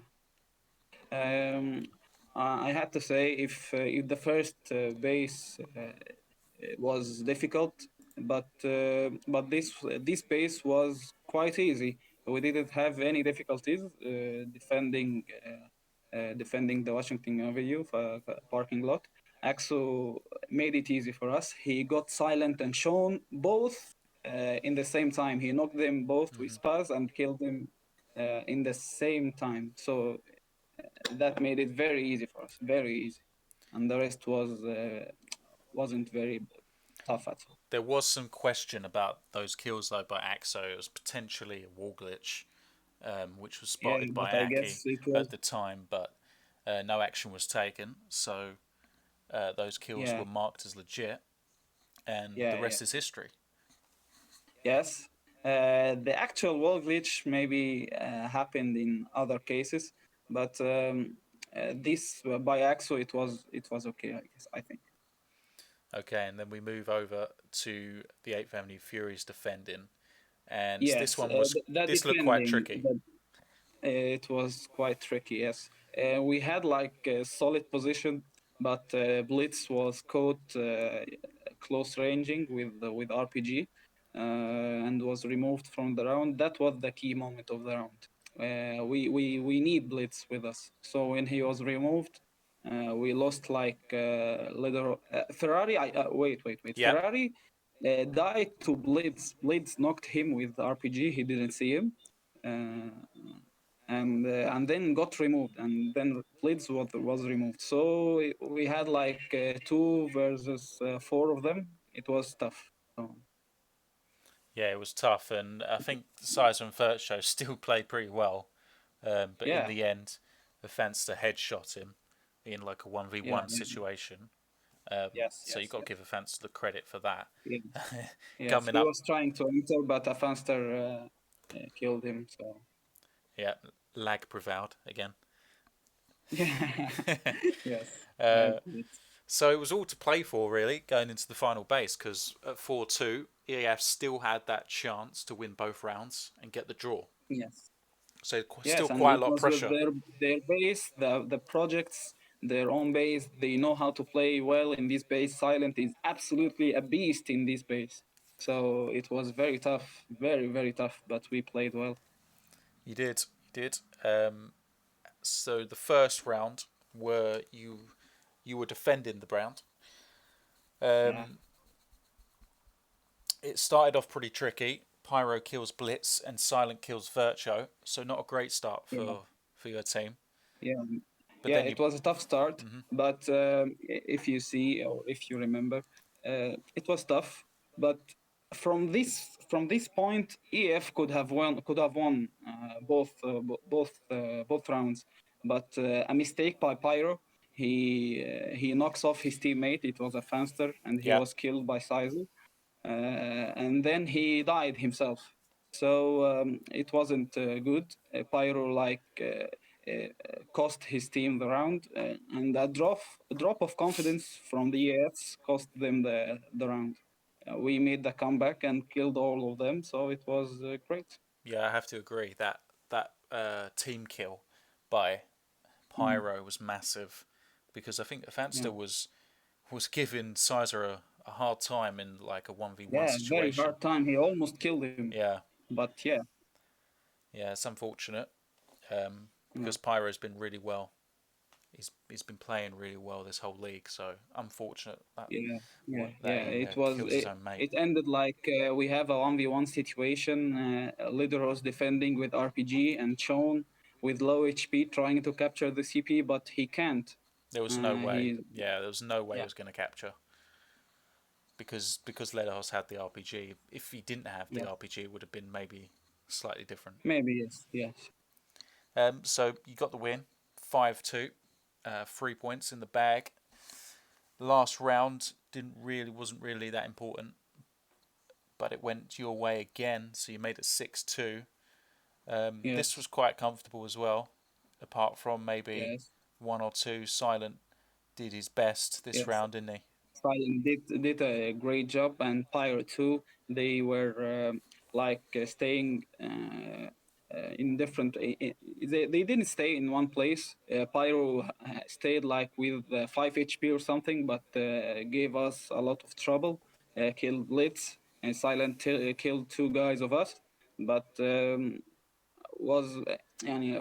C: Um, I had to say if the first base was difficult, but this base was quite easy. We didn't have any difficulties defending the Washington Avenue parking lot. Axo made it easy for us. He got Silent and Sean both in the same time. He knocked them both with
B: Hmm.
C: spaz and killed them in the same time. So that made it very easy for us, very easy. And the rest wasn't very tough at all.
B: There was some question about those kills though by Axo. It was potentially a wall glitch, which was
C: Yeah,
B: spotted by
C: but I
B: Aki
C: guess it was.
B: at the time, but no action was taken. So those kills
C: Yeah,
B: were marked as legit, and the
C: yeah, yeah.
B: rest is history.
C: Yes. The actual wall glitch maybe happened in other cases, but this by AXO it was okay, I guess, I think.
B: Okay, and then we move over to the 8th Avenue Furies defending, and this
C: Yes,
B: one was
C: that
B: this looked quite
C: defending,
B: tricky.
C: it was quite tricky, yes. We had like a solid position, but Blitz was caught close ranging with RPG and was removed from the round. That was the key moment of the round. We need Blitz with us. So when he was removed, we lost like little Ferrari. Wait.
B: Yeah,
C: Ferrari died to Blitz. Blitz knocked him with RPG. He didn't see him. Uh, and then got removed, and then Blitz was removed. So we had like two versus four of them. It was tough. So,
B: yeah, it was tough, and I think Sizer and Vircho still played pretty well, but in
C: yeah,
B: the end, the Fanster headshot him in like a
C: yeah,
B: 1v1
C: yeah.
B: situation.
C: Yes,
B: So you
C: yes,
B: got to
C: yes,
B: give the Fanster the credit for that.
C: yes, yes.
B: Coming
C: He
B: up,
C: was trying to enter, but a Faster killed him. So
B: yeah, lag prevailed again.
C: yeah, yes, like
B: uh,
C: it.
B: so it was all to play for really going into the final base because at 4-2, EAF still had that chance to win both rounds and get the draw.
C: Yes.
B: So still
C: Yes, and
B: quite a
C: it
B: lot of
C: was with
B: pressure.
C: their base, the projects, their own base. They know how to play well in this base. Silent is absolutely a beast in this base. So it was very tough, very tough. But we played well.
B: You did. So the first round where you were defending the round.
C: Yeah,
B: Um, it started off pretty tricky. Pyro kills Blitz and Silent kills Vircho, so not a great start
C: yeah,
B: for your team.
C: yeah,
B: But
C: yeah.
B: then you,
C: It was a tough start,
B: mhm,
C: but if you see or if you remember, it was tough. But from this point, EF could have won both rounds. But a mistake by Pyro. He knocks off his teammate. It was a Fanster, and he
B: yeah,
C: was killed by Sizer. And then he died himself. So it wasn't good. Pyro cost his team the round, and a drop of confidence from the ES cost them the round. We made the comeback and killed all of them, so it was great.
B: yeah, I have to agree that team kill by
C: Mm,
B: Pyro was massive because I think
C: yeah,
B: Afanster was giving Sizer a hard time in like a 1v1
C: yeah, very
B: situation.
C: hard time. He almost killed him,
B: Yeah,
C: but yeah,
B: yeah, it's unfortunate
C: yeah,
B: because Pyro's been really well. He's been playing really well this whole league, so unfortunate that
C: yeah, yeah,
B: that
C: yeah.
B: he
C: It was
B: kills his
C: it,
B: own mate.
C: it ended like we have a 1v1 situation. Lideros defending with RPG and Chon with low HP trying to capture the CP, but he can't.
B: There was no way.
C: He
B: Yeah, there was no way he
C: Yeah,
B: was going to capture because Ledos had the RPG. If he didn't have the
C: yeah,
B: RPG, it would have been maybe slightly different.
C: maybe yes, yes,
B: So you got the win, 5-2, 3 points in the bag. Last round wasn't really that important, but it went your way again, so you made it 6-2. This
C: yes,
B: was quite comfortable as well, apart from maybe
C: yes,
B: one or two. Silent did his best this
C: yes.
B: round, didn't he?
C: Silent did a great job, and Pyro too. They were staying in different. They didn't stay in one place. Pyro stayed like with 5 HP or something, but gave us a lot of trouble. Killed Blitz, and Silent killed two guys of us, but was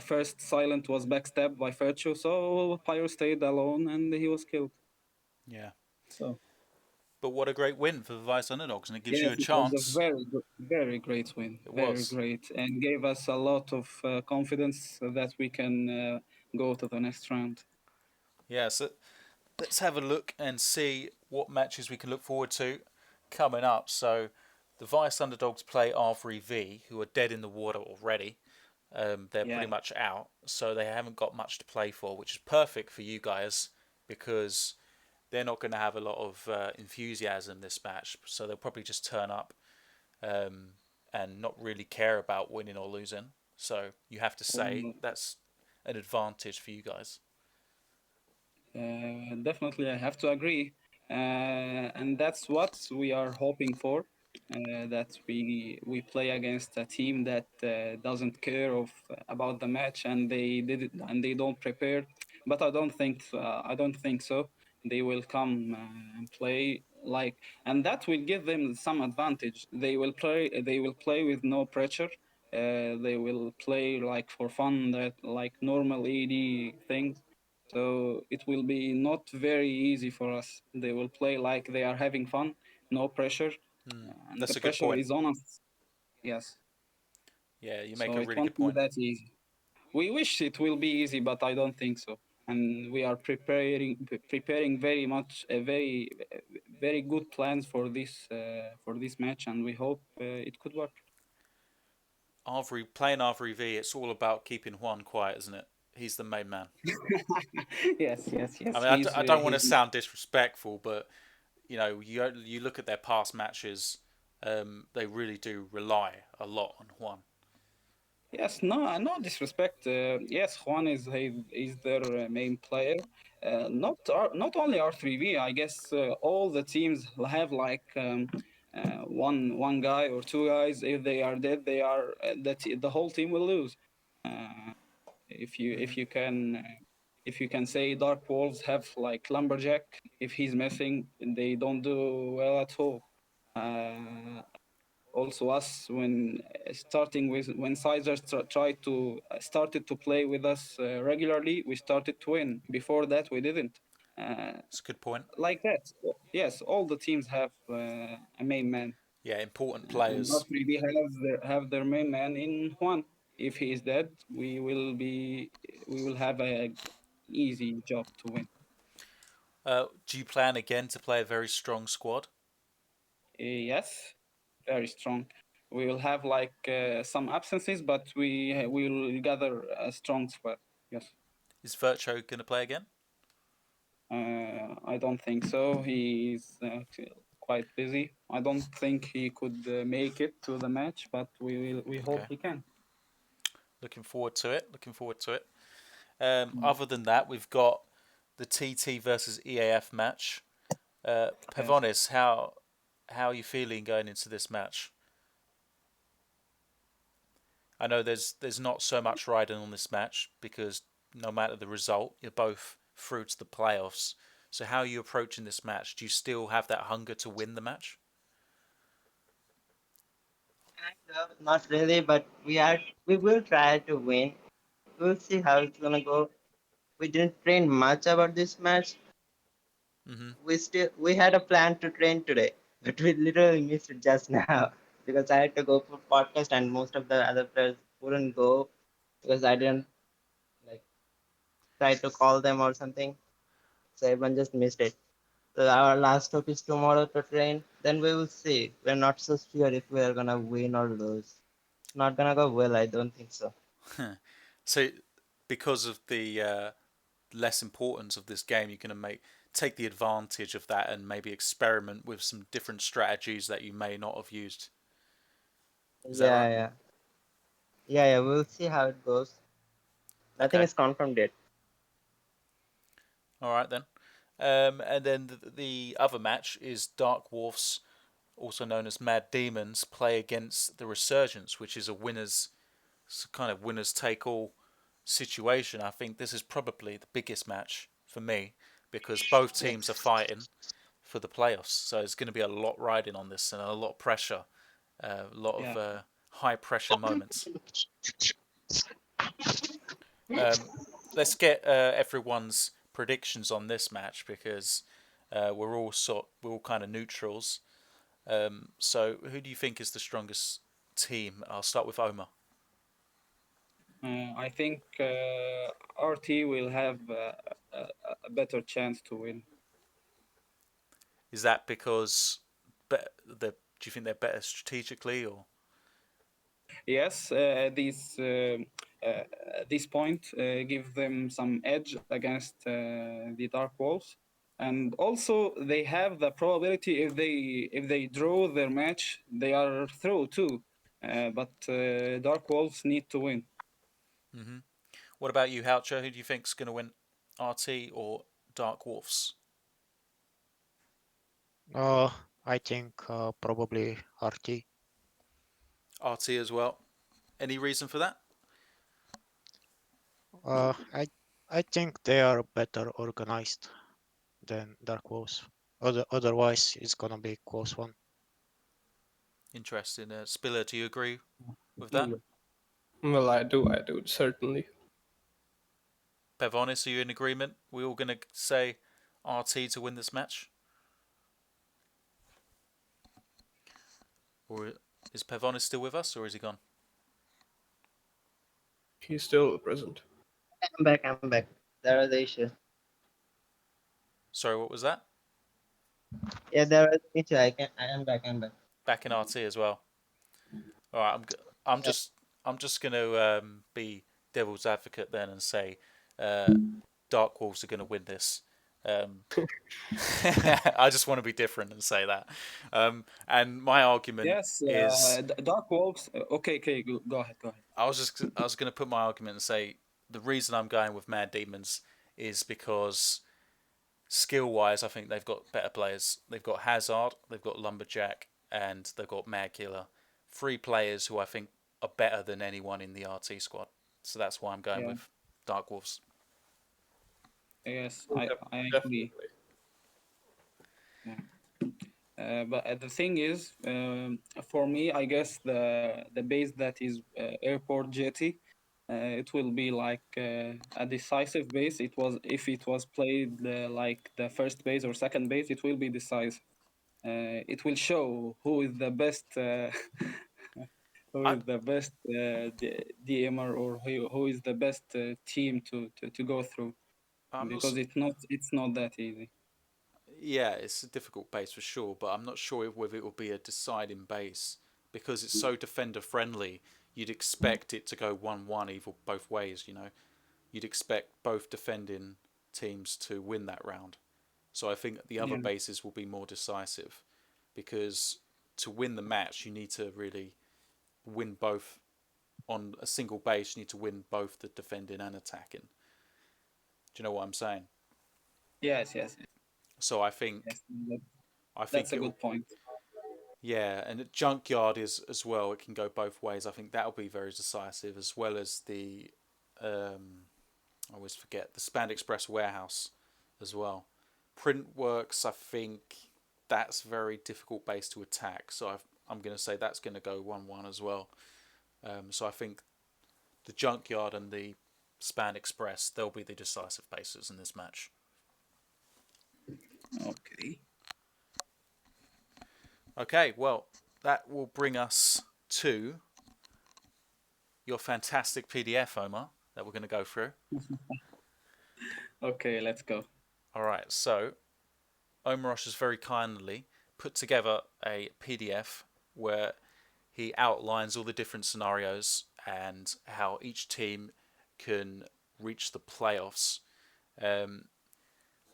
C: first Silent was backstabbed by Virtue, so Pyro stayed alone and he was killed.
B: Yeah.
C: So.
B: But what a great win for the Vice Underdogs, and it gives you
C: Yes,
B: a
C: it was a
B: chance.
C: very great win,
B: It
C: very
B: was.
C: great, and gave us a lot of confidence that we can go to the next round.
B: Yeah, so let's have a look and see what matches we can look forward to coming up. So the Vice Underdogs play R3V, who are dead in the water already. They're
C: Yeah,
B: pretty much out, so they haven't got much to play for, which is perfect for you guys because they're not going to have a lot of enthusiasm this match, so they'll probably just turn up um, and not really care about winning or losing. So you have to say
C: Um,
B: that's an advantage for you guys.
C: Definitely, I have to agree, and that's what we are hoping for. That we play against a team that doesn't care of about the match, and they did it, and they don't prepare. But I don't think so. They will come and play like, and that will give them some advantage. They will play with no pressure. They will play like for fun, that like normal AD things, so it will be not very easy for us. They will play like they are having fun, no pressure, and the
B: That's a good
C: pressure
B: point.
C: is on us. Yes,
B: Yeah, you make
C: so
B: a
C: it
B: really good
C: won't be
B: point.
C: that easy. We wish it will be easy, but I don't think so. And we are preparing very much a very good plans for this match, and we hope it could work.
B: Playing RVV, it's all about keeping Juan quiet, isn't it? He's the main man.
C: Yes, yes,
B: I
C: yes.
B: mean, I don't want to
C: He's
B: sound disrespectful, but you look at their past matches, they really do rely a lot on Juan.
C: Yes, no, no disrespect. Yes, Juan is their main player. Not only R3V. I guess all the teams have like one guy or two guys. If they are dead, the whole team will lose. Uh,
B: Hmm.
C: if you can if you can say Dark Wolves have like Lumberjack. If he's missing, they don't do well at all. Uh, Also us when starting with when Sizers tried to started to play with us regularly, we started to win. Before that, we didn't. Uh,
B: It's a good point.
C: like that. Yes, all the teams have a main man,
B: Yeah, important
C: and
B: players.
C: R3B have their main man in Juan. If he is dead, we will have a easy job to win.
B: Do you plan again to play a very strong squad?
C: Yes, very strong. We will have like some absences, but we will gather a strong squad. Yes.
B: Is Vircho going to play again?
C: I don't think so. He's quite busy. I don't think he could make it to the match, but we hope
B: Okay.
C: he can.
B: Looking forward to it. Looking forward to it.
C: Mm.
B: Other than that, we've got the TT versus EAF match.
C: Yes.
B: Pavonis, how are you feeling going into this match? I know there's not so much riding on this match because no matter the result, you're both through to the playoffs. So how are you approaching this match? Do you still have that hunger to win the match?
F: Not really, but we will try to win. We'll see how it's gonna go. We didn't train much about this match.
B: Mm-hmm.
F: We had a plan to train today, but we literally missed it just now because I had to go for podcast and most of the other players wouldn't go because I didn't like try to call them or something. So everyone just missed it. So our last stop is tomorrow to train. Then we will see. We're not so sure if we are gonna win or lose. Not gonna go well, I don't think so.
B: So because of the less importance of this game, you're going to take the advantage of that and maybe experiment with some different strategies that you may not have used. Is that
F: Yeah,
B: right?
F: yeah. Yeah, we'll see how it goes. Nothing
B: Okay.
F: is confirmed yet.
B: All right then. And then the other match is Dark Wolves, also known as Mad Demons, play against the Resurgence, which is a winners take all situation. I think this is probably the biggest match for me because both teams are fighting for the playoffs. So it's going to be a lot riding on this and a lot of pressure, a lot of
C: Yeah.
B: high pressure moments. Um, let's get everyone's predictions on this match because we're all kind of neutrals. So who do you think is the strongest team? I'll start with Omar.
C: I think RT will have a, a better chance to win.
B: Is that because do you think they're better strategically or?
C: Yes, this point give them some edge against the Dark Wolves. and also they have the probability if they draw their match, they are through too. But Dark Wolves need to win.
B: Hmm. What about you, Houcher? Who do you think's going to win, RT or Dark Wolves?
D: Uh, I think probably RT.
B: RT as well. Any reason for that?
D: Uh, I I think they are better organized than Dark Wolves. Otherwise, it's gonna be a close one.
B: Interesting. Spiller, do you agree with that?
A: Well, I do, certainly.
B: Pevonis, are you in agreement? We all going to say RT to win this match? Or is Pevonis still with us, or is he gone?
A: He's still present.
F: I'm back. I'm back. There are the issue.
B: Sorry, what was that?
F: Yeah, there are the issue. I am back. I'm back.
B: Back in RT as well. All right, I'm
F: Yeah,
B: just I'm just going to be devil's advocate then and say uh, Dark Wolves are going to win this. Um, I just want to be different and say that. And my argument
C: Yes,
B: is,
C: Dark Wolves. Okay, okay, go ahead, go ahead.
B: I was going to put my argument and say the reason I'm going with Mad Demons is because skill wise, I think they've got better players. They've got Hazard, they've got Lumberjack, and they've got Mad Killer. Three players who I think are better than anyone in the RT squad. So that's why I'm going
C: Yeah,
B: with Dark Wolves.
C: yes, I agree.
A: Definitely.
C: Yeah. But the thing is, for me, I guess the base that is Airport Jetty, it will be like a decisive base. It was if it was played like the first base or second base, it will be decisive. It will show who is the best, who
B: I'm
C: is the best DMer or who is the best team to go through
B: I'm not.
C: because it's not that easy.
B: Yeah, it's a difficult base for sure, but I'm not sure whether it will be a deciding base because it's so defender friendly. You'd expect it to go 1-1 either both ways. You'd expect both defending teams to win that round. So I think the other
C: Yeah,
B: bases will be more decisive because to win the match, you need to really win both on a single base. You need to win both the defending and attacking. Do you know what I'm saying?
C: yes, yes,
B: So
C: yes.
B: I
C: That's
B: think
C: a
B: it'll
C: good point.
B: yeah, and the junkyard is as well. It can go both ways. I think that'll be very decisive, as well as the I always forget the Spand Express warehouse as well. Printworks, I think that's very difficult base to attack. So I'm going to say that's going to go 1-1 as well. So I think the junkyard and the Spand Express they'll be the decisive bases in this match.
C: Okay.
B: Okay, well that will bring us to your fantastic PDF, Omar, that we're going to go through.
C: Okay, let's go.
B: All right, so Omar has very kindly put together a PDF where he outlines all the different scenarios and how each team can reach the playoffs. Um,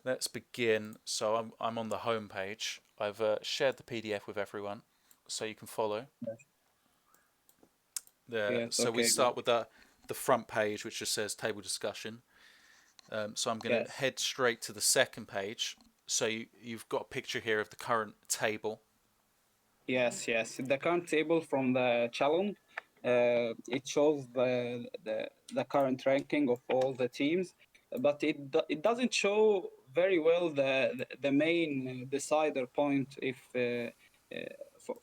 B: let's begin. So I'm on the home page. I've shared the PDF with everyone, so you can follow.
C: Yes,
B: So we
C: okay.
B: start with the front page, which just says table discussion. So I'm going to
C: Yes.
B: head straight to the second page. So you've got a picture here of the current table.
C: Yes, yes. The current table from the challenge, it shows the current ranking of all the teams, but it doesn't show very well the main decider point if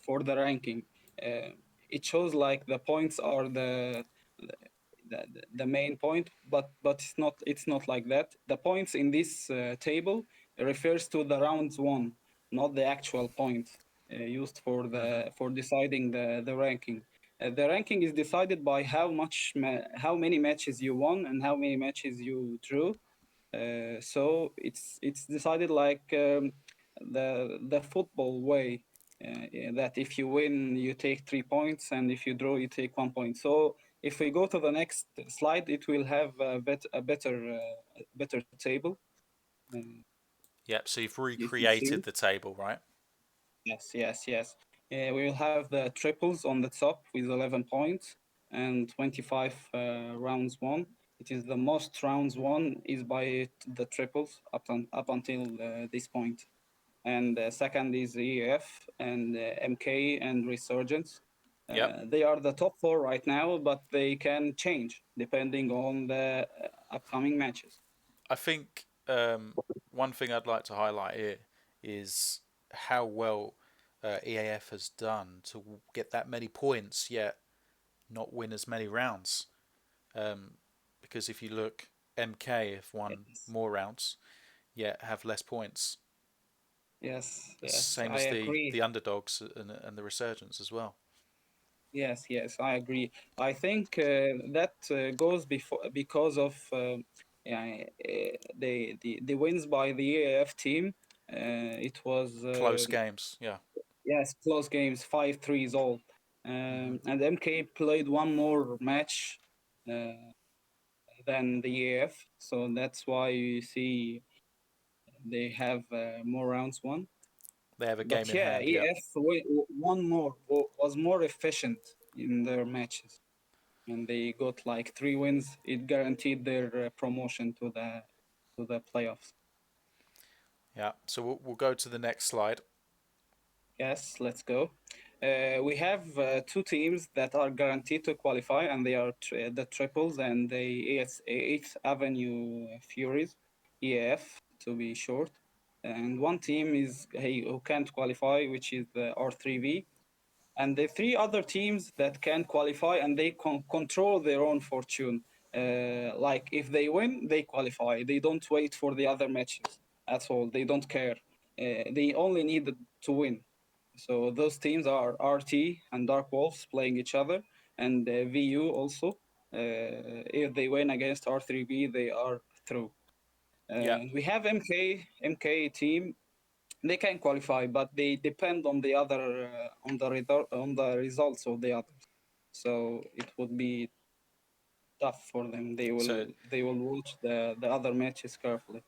C: for the ranking. It shows like the points are the main point, but it's not like that. The points in this table refers to the rounds won, not the actual points used
B: Mm-hmm.
C: for deciding the ranking. The ranking is decided by how many matches you won and how many matches you drew. So it's decided like the football way. Yeah, that if you win, you take 3 points, and if you draw, you take 1 point. So if we go to the next slide, it will have a better table. Uh,
B: Yep. So you've
C: If you see
B: recreated
C: it.
B: the table, right?
C: Yes, yes, yes. We will have the triples on the top with 11 points and 25 rounds won. It is the most rounds won is by the triples up until this point. And second is EF and MK and Resurgence.
B: Yep.
C: They are the top four right now, but they can change depending on the upcoming matches.
B: I think one thing I'd like to highlight here is how well EAF has done to get that many points yet not win as many rounds. Um, because if you look, MK have won
C: Yes,
B: more rounds yet have less points.
C: yes, yes,
B: Same
C: I
B: as
C: agree.
B: the underdogs and the resurgence as well.
C: Yes, yes, I agree. I think that goes before because of yeah, the wins by the EAF team. It was
B: Close games, yeah.
C: yes, close games, 5-3 all.
B: Hmm.
C: And MK played one more match uh, than the EAF, so that's why you see they have more rounds won.
B: They have a game
C: But
B: in
C: yeah,
B: hand, yeah.
C: EAF one more was more efficient in their matches, and they got like 3 wins. It guaranteed their promotion to the playoffs.
B: Yeah, so we'll go to the next slide.
C: Yes, let's go. We have two teams that are guaranteed to qualify, and they are the triples and the Eighth Avenue Furies, EAF to be short. And one team is who can't qualify, which is the R3V, and the three other teams that can qualify and they control their own fortune. Like if they win, they qualify. They don't wait for the other matches at all. They don't care. They only need to win. So those teams are RT and Dark Wolves playing each other, and VU also. If they win against R3B, they are through.
B: Yeah,
C: We have MK team. They can qualify, but they depend on the other on the results of the others. So it would be tough for them.
B: so
C: They will watch the other matches carefully.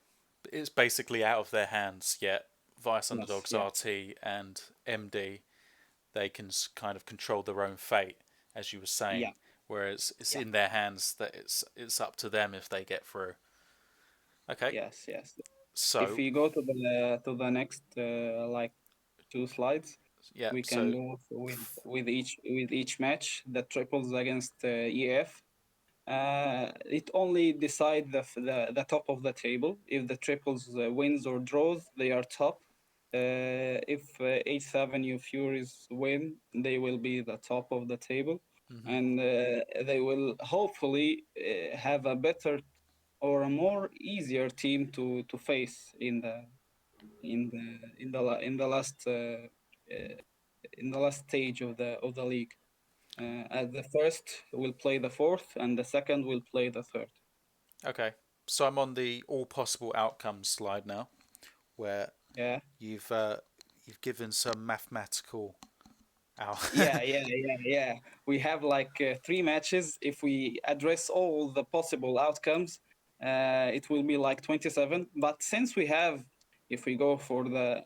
B: it's basically out of their hands yet. Vice
C: Yes,
B: Underdogs
C: yeah,
B: RT and MD, they can kind of control their own fate, as you were saying.
C: yeah,
B: Whereas it's
C: yeah.
B: in their hands that it's up to them if they get through. Okay,
C: Yes, yes. If
B: so
C: we go to the next like 2 slides,
B: yeah,
C: we can
B: so
C: go with each match. The triples against EF. It only decide the top of the table. If the triples wins or draws, they are top. If Eighth Avenue Furies win, they will be the top of the table,
B: mhm.
C: and they will hopefully have a better or a more easier team to face in the last in the last stage of the league. As the first will play the fourth, and the second will play the third.
B: Okay, so I'm on the all possible outcomes slide now, where
C: Yeah,
B: you've you've given some mathematical out.
C: yeah. We have like 3 matches. If we address all the possible outcomes, it will be like 27. But since we have, if we go for the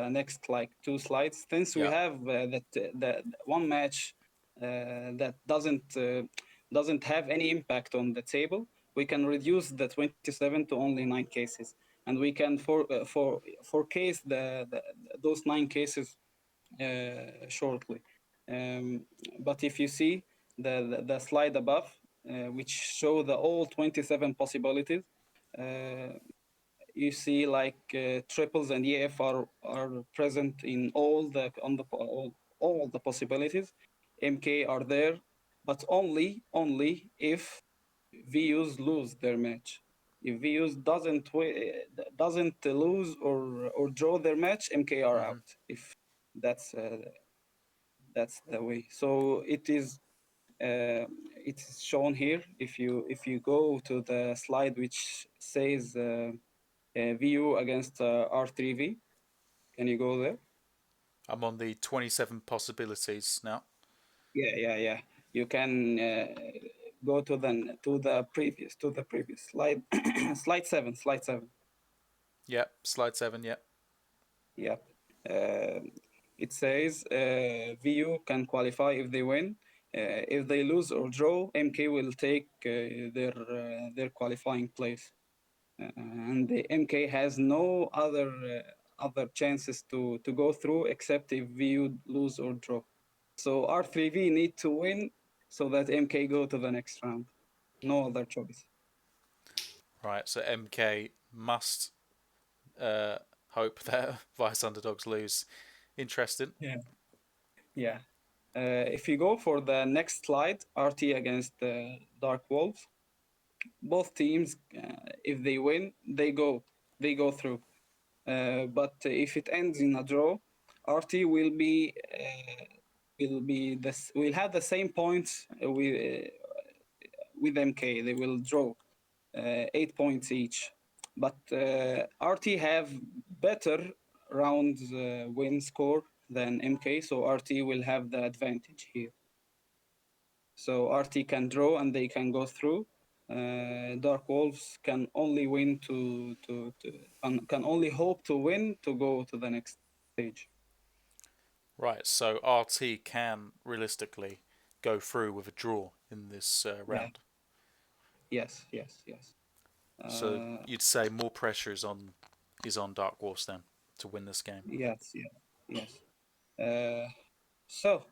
C: next like 2 slides, since we
B: Yeah.
C: have the one match that doesn't have any impact on the table, we can reduce the 27 to only 9 cases, and we can for case those 9 cases shortly. Um, but if you see the slide above, which show the all 27 possibilities, uh, you see like triples and EF are present in all the on the all the possibilities. MK are there, but only if VUs lose their match. If VUs doesn't lose or draw their match, MK are
B: Hmm.
C: out. If that's that's the way. So it is shown here. If you go to the slide which says VU against R3V, can you go there?
B: I'm on the 27 possibilities now.
C: Yeah. You can go to the previous slide, slide 7.
B: Yep. Slide 7. Yep.
C: Yeah. Uh, it says VU can qualify if they win. If they lose or draw, MK will take their qualifying place, and the MK has no other chances to go through except if VU lose or draw. So R3V need to win so that MK go to the next round. No other choice.
B: Right. So MK must uh, hope that Vice Underdogs lose. Interesting.
C: Yeah. Yeah. If you go for the next slide, RT against Dark Wolves, both teams, if they win, they go through. But if it ends in a draw, RT will be this will have the same points with MK. They will draw 8 points each, but RT have better rounds win score than MK, so RT will have the advantage here. So RT can draw and they can go through. Dark Wolves can only win can only hope to win to go to the next stage.
B: Right. So RT can realistically go through with a draw in this
C: Yeah.
B: round.
C: Yes. Yes. Yes.
B: So
C: Uh,
B: you'd say more pressure is on Dark Wolves then to win this game.
C: yes. Yes. Yes. So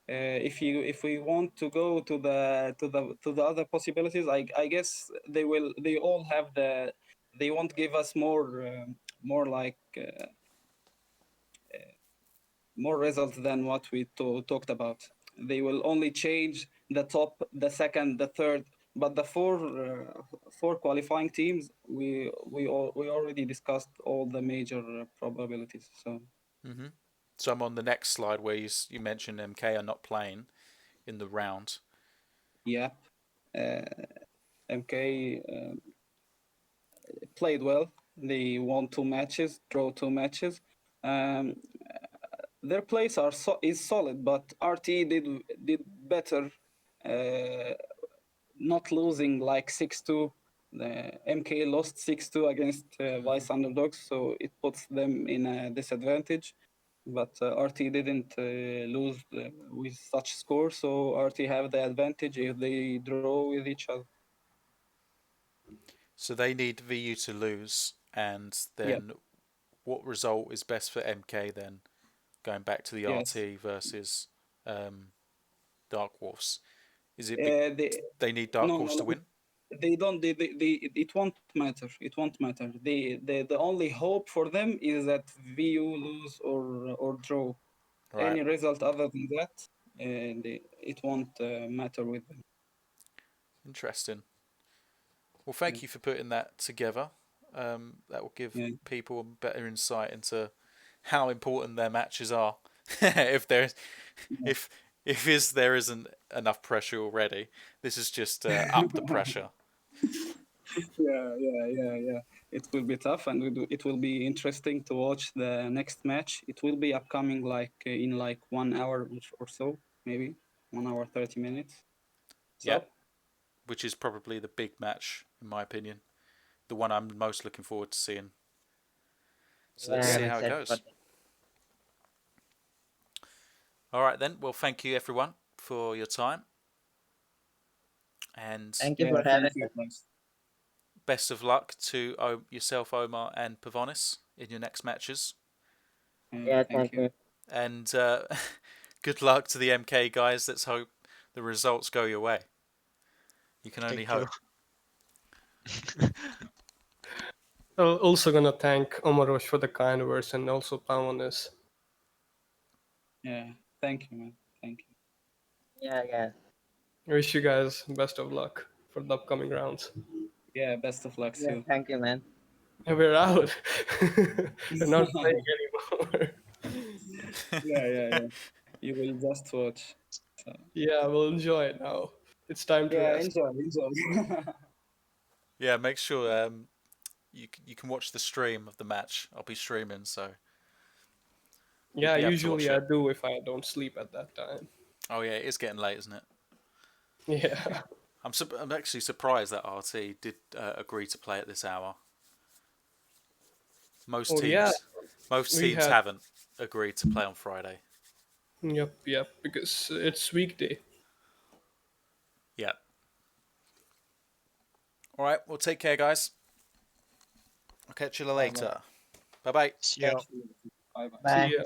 C: if we want to go to the other possibilities, I guess they all have they won't give us more like more results than what we talked about. They will only change the top, the second, the third, but the four qualifying teams we already discussed all the major probabilities. So
B: Mm-hmm. So I'm on the next slide where you mentioned MK are not playing in the round.
C: yeah, uh, MK played well. They won 2 matches, draw 2 matches. Um, their plays is solid, but RT did better. Uh, Not losing like 6-2. The MK lost 6-2 against
B: Mm-hmm.
C: Vice Underdogs, so it puts them in a disadvantage. But RT didn't lose with such score, so RT have the advantage if they draw with each other.
B: So they need VU to lose, and
C: Yeah,
B: then what result is best for MK then? Going back to the
C: yes.
B: RT versus um, Dark Wolves, is it
C: Uh, they,
B: they need Dark
C: no,
B: Wolves
C: no,
B: to
C: no.
B: win?
C: They don't. It won't matter. It won't matter. The only hope for them is that VU lose or draw.
B: Right.
C: Any result other than that, it won't matter with them.
B: Interesting. Well,
C: Yeah,
B: thank you for putting that together. That will give
C: yeah,
B: people a better insight into how important their matches are. if there's
C: yeah.
B: if if is there isn't enough pressure already, this is just up the pressure.
C: Yeah. It will be tough, and it will be interesting to watch the next match. It will be upcoming like in like 1 hour or so, maybe 1 hour 30 minutes.
B: Yeah,
C: So
B: which is probably the big match in my opinion, the one I'm most looking forward to seeing. So let's
F: Yeah,
C: yeah,
B: see
F: I'm
B: how it
F: excited for
B: goes.
F: that.
B: All right then. Well, thank you everyone for your time, and
F: Thank you
C: yeah.
F: for having
C: Thank you,
F: us.
C: guys.
B: best of luck to yourself, Omar and Pavonis, in your next matches.
F: Yeah,
C: Thank
F: thank
C: you.
F: you.
B: And good luck to the MK guys. Let's hope the results go your way. You can only
D: Thank you.
B: hope.
A: Also gonna thank Omarosh for the kind words and also Pamonis.
C: Yeah, thank you, man. Thank you.
F: Yeah, yeah.
A: Wish you guys best of luck for the upcoming rounds.
C: Yeah, best of luck,
F: Yeah,
C: too.
F: thank you, man.
A: And we're out. We're not playing anymore.
C: Yeah. You will just watch. So
A: Yeah, we'll enjoy it now. It's time to
C: yeah,
A: rest.
C: enjoy.
B: Yeah, make sure you can watch the stream of the match. I'll be streaming, so you'll
A: Yeah,
B: be able to
A: usually
B: watch
A: I
B: it.
A: do if I don't sleep at that time.
B: Oh yeah, it is getting late, isn't it?
A: Yeah.
B: I'm actually surprised that RT did agree to play at this hour. Most
A: Oh yeah,
B: teams, most
A: we
B: teams
A: had.
B: haven't agreed to play on Friday.
A: Yep, because it's weekday.
B: Yeah. All right. Well, take care, guys. I'll catch you
C: Bye bye.
B: later. Bye bye.
D: See ya.
F: Catch you.
C: Bye bye.
A: See
F: Bye.
A: ya.